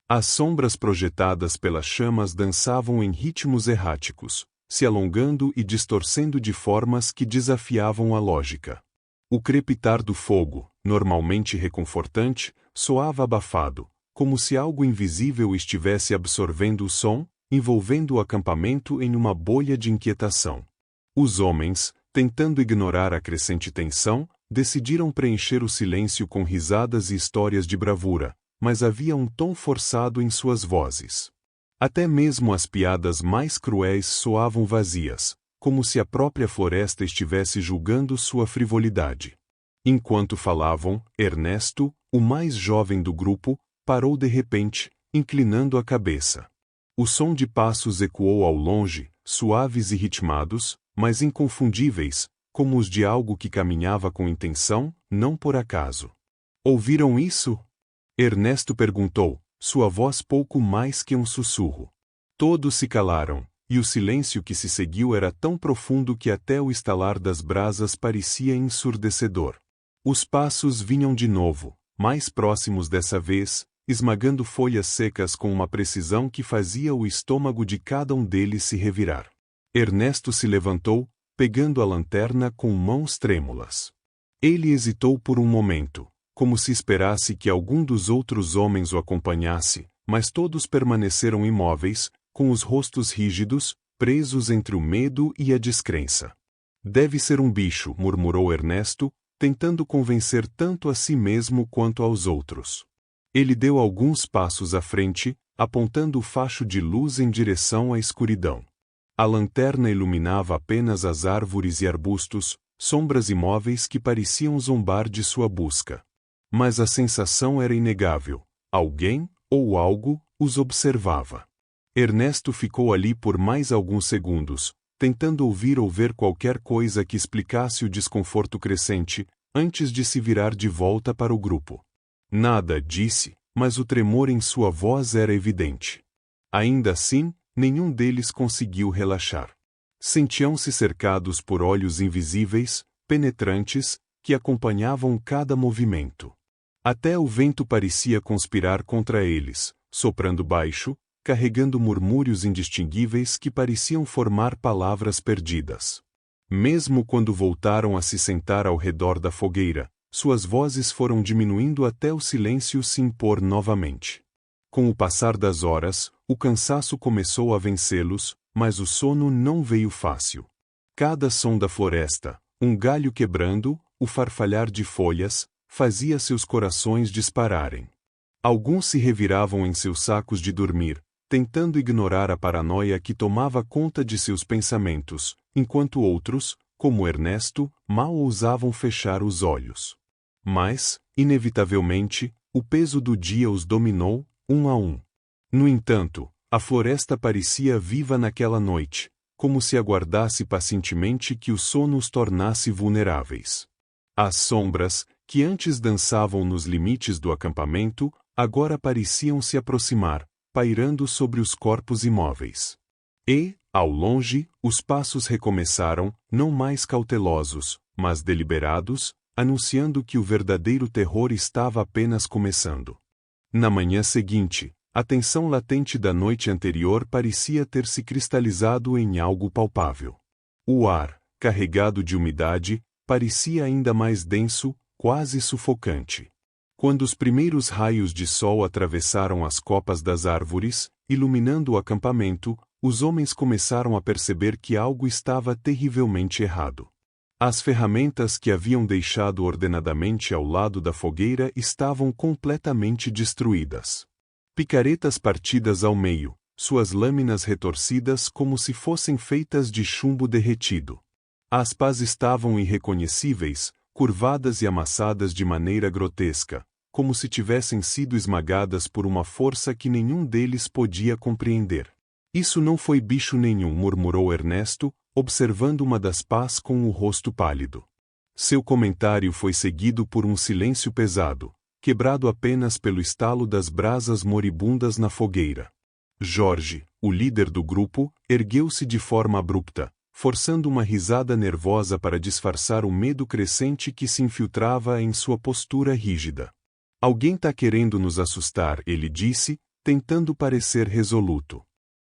As sombras projetadas pelas chamas dançavam em ritmos erráticos, se alongando e distorcendo de formas que desafiavam a lógica. O crepitar do fogo, normalmente reconfortante, soava abafado, como se algo invisível estivesse absorvendo o som, envolvendo o acampamento em uma bolha de inquietação. Os homens, tentando ignorar a crescente tensão, decidiram preencher o silêncio com risadas e histórias de bravura, mas havia um tom forçado em suas vozes. Até mesmo as piadas mais cruéis soavam vazias, como se a própria floresta estivesse julgando sua frivolidade. Enquanto falavam, Ernesto, o mais jovem do grupo, parou de repente, inclinando a cabeça. O som de passos ecoou ao longe, suaves e ritmados, mas inconfundíveis, como os de algo que caminhava com intenção, não por acaso. Ouviram isso? Ernesto perguntou, sua voz pouco mais que um sussurro. Todos se calaram, e o silêncio que se seguiu era tão profundo que até o estalar das brasas parecia ensurdecedor. Os passos vinham de novo, mais próximos dessa vez, esmagando folhas secas com uma precisão que fazia o estômago de cada um deles se revirar. Ernesto se levantou, pegando a lanterna com mãos trêmulas. Ele hesitou por um momento, como se esperasse que algum dos outros homens o acompanhasse, mas todos permaneceram imóveis, com os rostos rígidos, presos entre o medo e a descrença. Deve ser um bicho, murmurou Ernesto, tentando convencer tanto a si mesmo quanto aos outros. Ele deu alguns passos à frente, apontando o facho de luz em direção à escuridão. A lanterna iluminava apenas as árvores e arbustos, sombras imóveis que pareciam zombar de sua busca. Mas a sensação era inegável. Alguém, ou algo, os observava. Ernesto ficou ali por mais alguns segundos, tentando ouvir ou ver qualquer coisa que explicasse o desconforto crescente, antes de se virar de volta para o grupo. Nada, disse, mas o tremor em sua voz era evidente. Ainda assim, nenhum deles conseguiu relaxar. Sentiam-se cercados por olhos invisíveis, penetrantes, que acompanhavam cada movimento. Até o vento parecia conspirar contra eles, soprando baixo, carregando murmúrios indistinguíveis que pareciam formar palavras perdidas. Mesmo quando voltaram a se sentar ao redor da fogueira, suas vozes foram diminuindo até o silêncio se impor novamente. Com o passar das horas, o cansaço começou a vencê-los, mas o sono não veio fácil. Cada som da floresta, um galho quebrando, o farfalhar de folhas, fazia seus corações dispararem. Alguns se reviravam em seus sacos de dormir, tentando ignorar a paranoia que tomava conta de seus pensamentos, enquanto outros, como Ernesto, mal ousavam fechar os olhos. Mas, inevitavelmente, o peso do dia os dominou, um a um. No entanto, a floresta parecia viva naquela noite, como se aguardasse pacientemente que o sono os tornasse vulneráveis. As sombras, que antes dançavam nos limites do acampamento, agora pareciam se aproximar, pairando sobre os corpos imóveis. E, ao longe, os passos recomeçaram, não mais cautelosos, mas deliberados, anunciando que o verdadeiro terror estava apenas começando. Na manhã seguinte, a tensão latente da noite anterior parecia ter se cristalizado em algo palpável. O ar, carregado de umidade, parecia ainda mais denso, quase sufocante. Quando os primeiros raios de sol atravessaram as copas das árvores, iluminando o acampamento, os homens começaram a perceber que algo estava terrivelmente errado. As ferramentas que haviam deixado ordenadamente ao lado da fogueira estavam completamente destruídas. Picaretas partidas ao meio, suas lâminas retorcidas como se fossem feitas de chumbo derretido. As pás estavam irreconhecíveis, curvadas e amassadas de maneira grotesca, como se tivessem sido esmagadas por uma força que nenhum deles podia compreender. Isso não foi bicho nenhum, murmurou Ernesto, observando uma das pás com o rosto pálido. Seu comentário foi seguido por um silêncio pesado, quebrado apenas pelo estalo das brasas moribundas na fogueira. Jorge, o líder do grupo, ergueu-se de forma abrupta, forçando uma risada nervosa para disfarçar o medo crescente que se infiltrava em sua postura rígida. Alguém tá querendo nos assustar, ele disse, tentando parecer resoluto.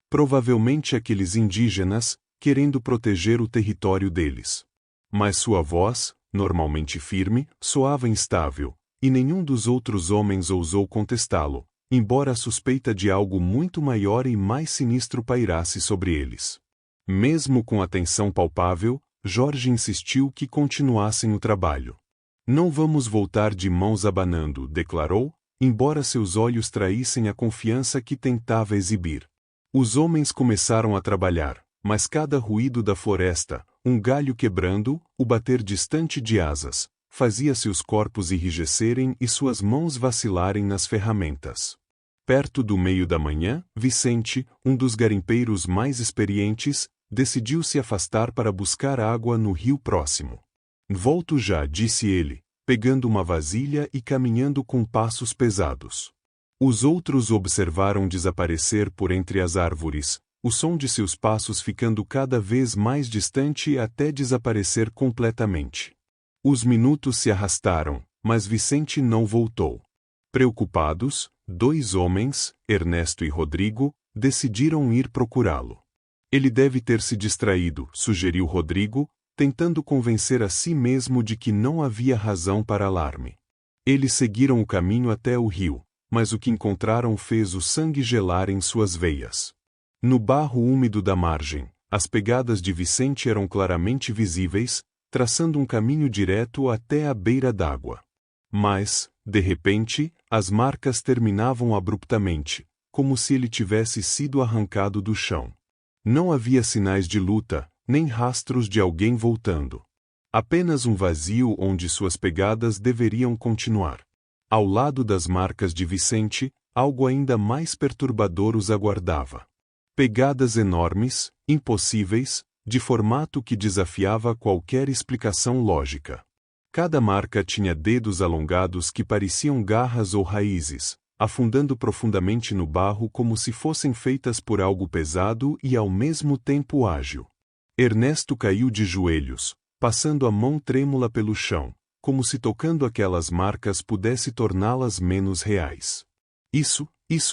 Provavelmente aqueles indígenas, querendo proteger o território deles. Mas sua voz, normalmente firme, soava instável, e nenhum dos outros homens ousou contestá-lo, embora a suspeita de algo muito maior e mais sinistro pairasse sobre eles. Mesmo com a tensão palpável, Jorge insistiu que continuassem o trabalho. Não vamos voltar de mãos abanando, declarou, embora seus olhos traíssem a confiança que tentava exibir. Os homens começaram a trabalhar, mas cada ruído da floresta, um galho quebrando, o bater distante de asas, fazia seus corpos enrijecerem e suas mãos vacilarem nas ferramentas. Perto do meio da manhã, Vicente, um dos garimpeiros mais experientes, decidiu se afastar para buscar água no rio próximo. Volto já, disse ele, pegando uma vasilha e caminhando com passos pesados. Os outros o observaram desaparecer por entre as árvores, o som de seus passos ficando cada vez mais distante até desaparecer completamente. Os minutos se arrastaram, mas Vicente não voltou. Preocupados, dois homens, Ernesto e Rodrigo, decidiram ir procurá-lo. Ele deve ter se distraído, sugeriu Rodrigo, tentando convencer a si mesmo de que não havia razão para alarme. Eles seguiram o caminho até o rio, mas o que encontraram fez o sangue gelar em suas veias. No barro úmido da margem, as pegadas de Vicente eram claramente visíveis, traçando um caminho direto até a beira d'água. Mas, de repente, as marcas terminavam abruptamente, como se ele tivesse sido arrancado do chão. Não havia sinais de luta, nem rastros de alguém voltando. Apenas um vazio onde suas pegadas deveriam continuar. Ao lado das marcas de Vicente, algo ainda mais perturbador os aguardava. Pegadas enormes, impossíveis, de formato que desafiava qualquer explicação lógica. Cada marca tinha dedos alongados que pareciam garras ou raízes, afundando profundamente no barro como se fossem feitas por algo pesado e ao mesmo tempo ágil. Ernesto caiu de joelhos, passando a mão trêmula pelo chão, como se tocando aquelas marcas pudesse torná-las menos reais. Isso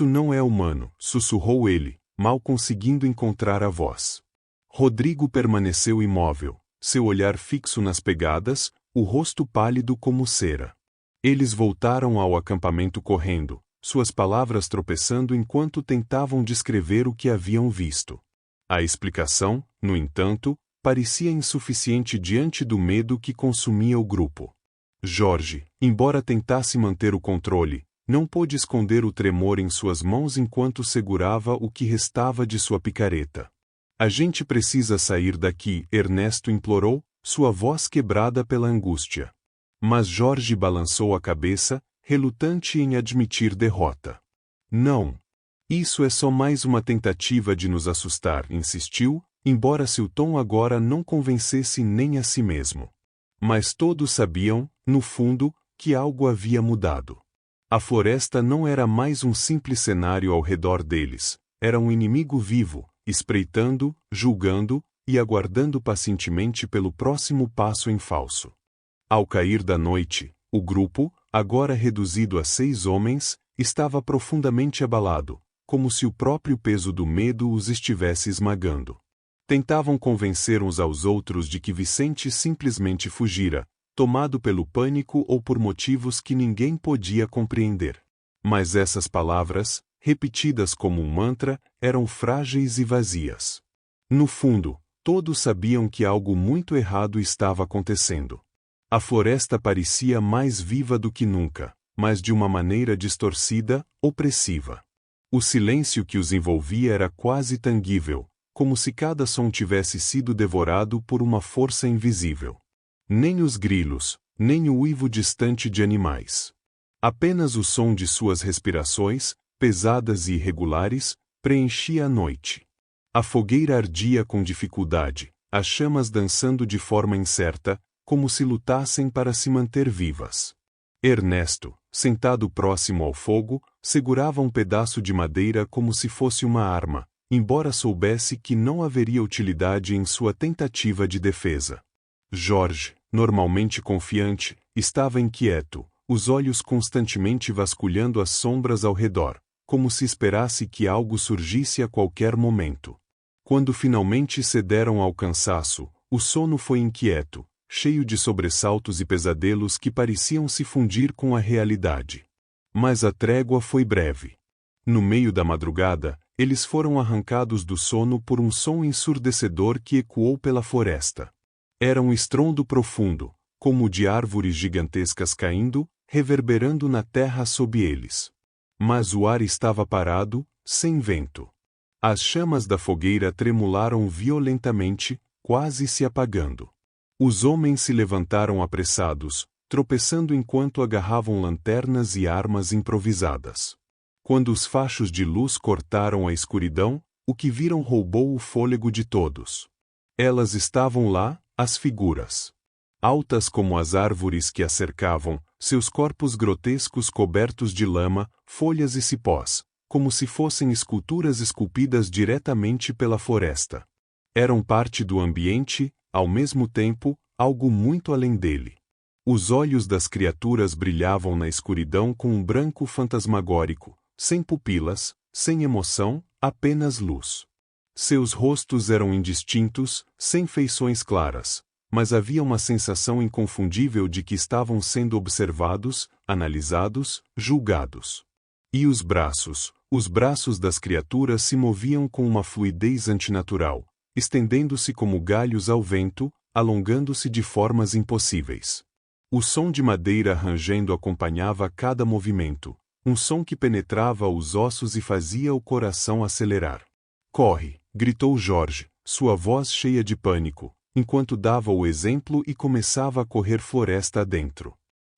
não é humano, sussurrou ele, mal conseguindo encontrar a voz. Rodrigo permaneceu imóvel, seu olhar fixo nas pegadas, o rosto pálido como cera. Eles voltaram ao acampamento correndo, suas palavras tropeçando enquanto tentavam descrever o que haviam visto. A explicação, no entanto, parecia insuficiente diante do medo que consumia o grupo. Jorge, embora tentasse manter o controle, não pôde esconder o tremor em suas mãos enquanto segurava o que restava de sua picareta. A gente precisa sair daqui, Ernesto implorou, sua voz quebrada pela angústia. Mas Jorge balançou a cabeça, relutante em admitir derrota. Não. Isso é só mais uma tentativa de nos assustar, insistiu, embora seu tom agora não convencesse nem a si mesmo. Mas todos sabiam, no fundo, que algo havia mudado. A floresta não era mais um simples cenário ao redor deles, era um inimigo vivo, espreitando, julgando e aguardando pacientemente pelo próximo passo em falso. Ao cair da noite, o grupo, agora reduzido a 6 homens, estava profundamente abalado, como se o próprio peso do medo os estivesse esmagando. Tentavam convencer uns aos outros de que Vicente simplesmente fugira, tomado pelo pânico ou por motivos que ninguém podia compreender. Mas essas palavras, repetidas como um mantra, eram frágeis e vazias. No fundo, todos sabiam que algo muito errado estava acontecendo. A floresta parecia mais viva do que nunca, mas de uma maneira distorcida, opressiva. O silêncio que os envolvia era quase tangível, como se cada som tivesse sido devorado por uma força invisível. Nem os grilos, nem o uivo distante de animais. Apenas o som de suas respirações, pesadas e irregulares, preenchia a noite. A fogueira ardia com dificuldade, as chamas dançando de forma incerta, como se lutassem para se manter vivas. Ernesto, sentado próximo ao fogo, segurava um pedaço de madeira como se fosse uma arma, embora soubesse que não haveria utilidade em sua tentativa de defesa. Jorge, normalmente confiante, estava inquieto, os olhos constantemente vasculhando as sombras ao redor, como se esperasse que algo surgisse a qualquer momento. Quando finalmente cederam ao cansaço, o sono foi inquieto, cheio de sobressaltos e pesadelos que pareciam se fundir com a realidade. Mas a trégua foi breve. No meio da madrugada, eles foram arrancados do sono por um som ensurdecedor que ecoou pela floresta. Era um estrondo profundo, como o de árvores gigantescas caindo, reverberando na terra sob eles. Mas o ar estava parado, sem vento. As chamas da fogueira tremularam violentamente, quase se apagando. Os homens se levantaram apressados, tropeçando enquanto agarravam lanternas e armas improvisadas. Quando os fachos de luz cortaram a escuridão, o que viram roubou o fôlego de todos. Elas estavam lá, as figuras. Altas como as árvores que as cercavam, seus corpos grotescos cobertos de lama, folhas e cipós, como se fossem esculturas esculpidas diretamente pela floresta. Eram parte do ambiente, ao mesmo tempo, algo muito além dele. Os olhos das criaturas brilhavam na escuridão com um branco fantasmagórico, sem pupilas, sem emoção, apenas luz. Seus rostos eram indistintos, sem feições claras, mas havia uma sensação inconfundível de que estavam sendo observados, analisados, julgados. E os braços das criaturas se moviam com uma fluidez antinatural, estendendo-se como galhos ao vento, alongando-se de formas impossíveis. O som de madeira rangendo acompanhava cada movimento, um som que penetrava os ossos e fazia o coração acelerar. Corre! Gritou Jorge, sua voz cheia de pânico, enquanto dava o exemplo e começava a correr floresta adentro.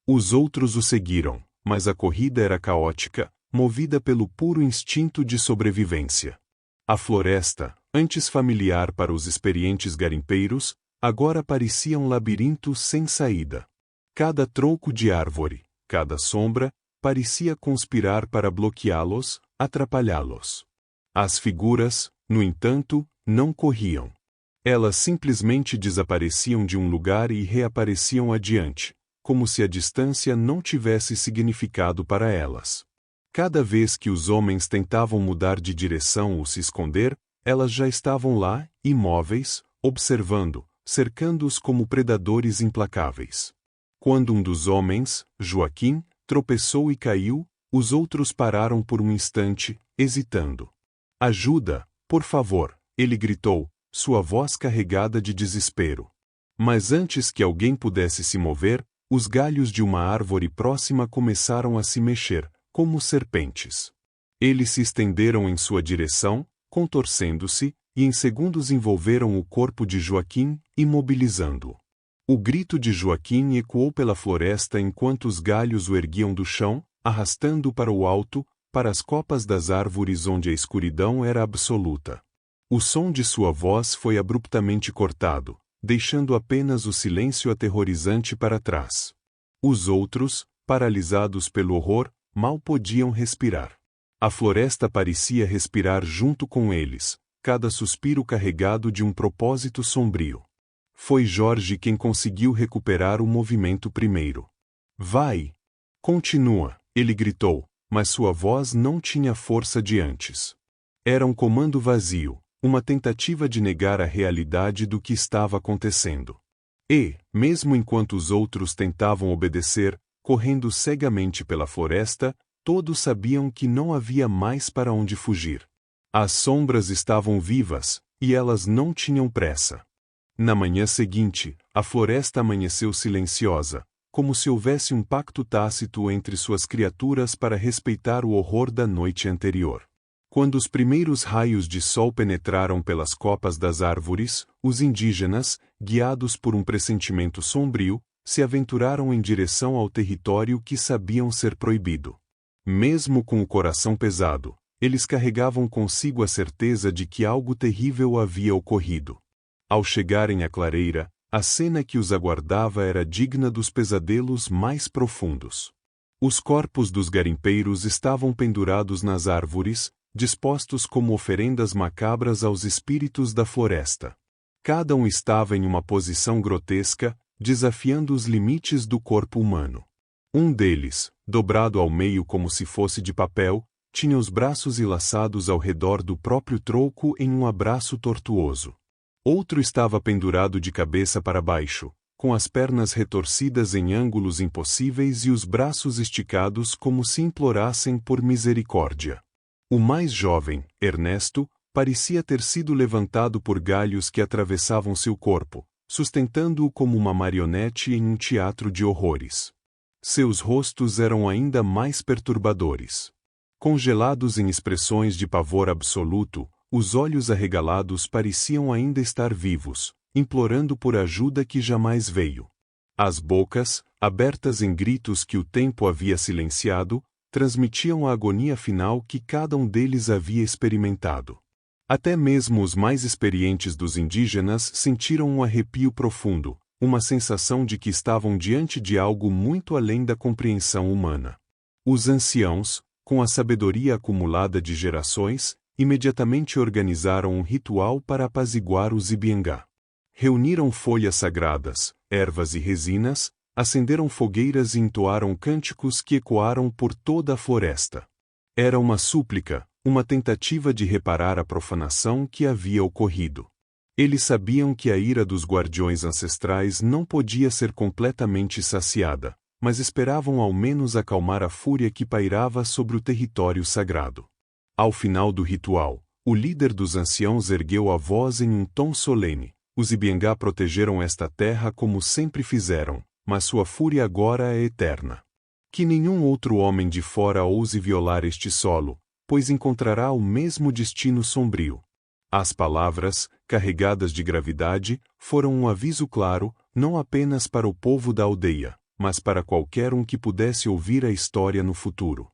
Os outros o seguiram, mas a corrida era caótica, movida pelo puro instinto de sobrevivência. A floresta, antes familiar para os experientes garimpeiros, agora parecia um labirinto sem saída. Cada tronco de árvore, cada sombra, parecia conspirar para bloqueá-los, atrapalhá-los. As figuras, no entanto, não corriam. Elas simplesmente desapareciam de um lugar e reapareciam adiante, como se a distância não tivesse significado para elas. Cada vez que os homens tentavam mudar de direção ou se esconder, elas já estavam lá, imóveis, observando, cercando-os como predadores implacáveis. Quando um dos homens, Joaquim, tropeçou e caiu, os outros pararam por um instante, hesitando. Ajuda, por favor, ele gritou, sua voz carregada de desespero. Mas antes que alguém pudesse se mover, os galhos de uma árvore próxima começaram a se mexer, como serpentes. Eles se estenderam em sua direção, contorcendo-se, e em segundos envolveram o corpo de Joaquim, imobilizando-o. O grito de Joaquim ecoou pela floresta enquanto os galhos o erguiam do chão, arrastando-o para o alto, para as copas das árvores onde a escuridão era absoluta. O som de sua voz foi abruptamente cortado, deixando apenas o silêncio aterrorizante para trás. Os outros, paralisados pelo horror, mal podiam respirar. A floresta parecia respirar junto com eles, cada suspiro carregado de um propósito sombrio. Foi Jorge quem conseguiu recuperar o movimento primeiro. Vai! Continua, ele gritou, mas sua voz não tinha força de antes. Era um comando vazio, uma tentativa de negar a realidade do que estava acontecendo. E, mesmo enquanto os outros tentavam obedecer, correndo cegamente pela floresta, todos sabiam que não havia mais para onde fugir. As sombras estavam vivas, e elas não tinham pressa. Na manhã seguinte, a floresta amanheceu silenciosa, como se houvesse um pacto tácito entre suas criaturas para respeitar o horror da noite anterior. Quando os primeiros raios de sol penetraram pelas copas das árvores, os indígenas, guiados por um pressentimento sombrio, se aventuraram em direção ao território que sabiam ser proibido. Mesmo com o coração pesado, eles carregavam consigo a certeza de que algo terrível havia ocorrido. Ao chegarem à clareira, a cena que os aguardava era digna dos pesadelos mais profundos. Os corpos dos garimpeiros estavam pendurados nas árvores, dispostos como oferendas macabras aos espíritos da floresta. Cada um estava em uma posição grotesca, desafiando os limites do corpo humano. Um deles, dobrado ao meio como se fosse de papel, tinha os braços enlaçados ao redor do próprio tronco em um abraço tortuoso. Outro estava pendurado de cabeça para baixo, com as pernas retorcidas em ângulos impossíveis e os braços esticados como se implorassem por misericórdia. O mais jovem, Ernesto, parecia ter sido levantado por galhos que atravessavam seu corpo, sustentando-o como uma marionete em um teatro de horrores. Seus rostos eram ainda mais perturbadores. Congelados em expressões de pavor absoluto, os olhos arregalados pareciam ainda estar vivos, implorando por ajuda que jamais veio. As bocas, abertas em gritos que o tempo havia silenciado, transmitiam a agonia final que cada um deles havia experimentado. Até mesmo os mais experientes dos indígenas sentiram um arrepio profundo, uma sensação de que estavam diante de algo muito além da compreensão humana. Os anciãos, com a sabedoria acumulada de gerações, imediatamente organizaram um ritual para apaziguar os Ibiangá. Reuniram folhas sagradas, ervas e resinas, acenderam fogueiras e entoaram cânticos que ecoaram por toda a floresta. Era uma súplica, uma tentativa de reparar a profanação que havia ocorrido. Eles sabiam que a ira dos guardiões ancestrais não podia ser completamente saciada, mas esperavam ao menos acalmar a fúria que pairava sobre o território sagrado. Ao final do ritual, o líder dos anciãos ergueu a voz em um tom solene. Os Ibiangá protegeram esta terra como sempre fizeram, mas sua fúria agora é eterna. Que nenhum outro homem de fora ouse violar este solo, pois encontrará o mesmo destino sombrio. As palavras, carregadas de gravidade, foram um aviso claro, não apenas para o povo da aldeia, mas para qualquer um que pudesse ouvir a história no futuro.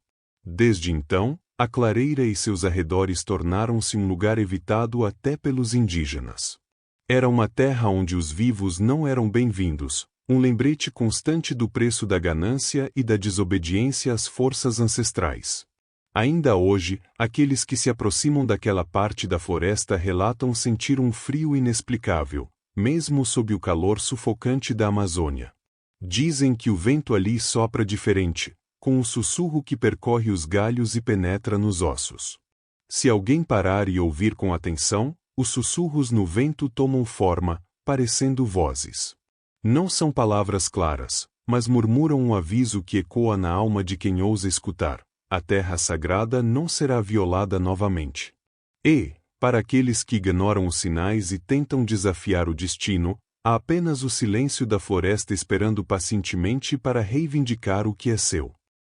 Desde então, a clareira e seus arredores tornaram-se um lugar evitado até pelos indígenas. Era uma terra onde os vivos não eram bem-vindos, um lembrete constante do preço da ganância e da desobediência às forças ancestrais. Ainda hoje, aqueles que se aproximam daquela parte da floresta relatam sentir um frio inexplicável, mesmo sob o calor sufocante da Amazônia. Dizem que o vento ali sopra diferente, com um sussurro que percorre os galhos e penetra nos ossos. Se alguém parar e ouvir com atenção, os sussurros no vento tomam forma, parecendo vozes. Não são palavras claras, mas murmuram um aviso que ecoa na alma de quem ousa escutar. A terra sagrada não será violada novamente. E, para aqueles que ignoram os sinais e tentam desafiar o destino, há apenas o silêncio da floresta esperando pacientemente para reivindicar o que é seu.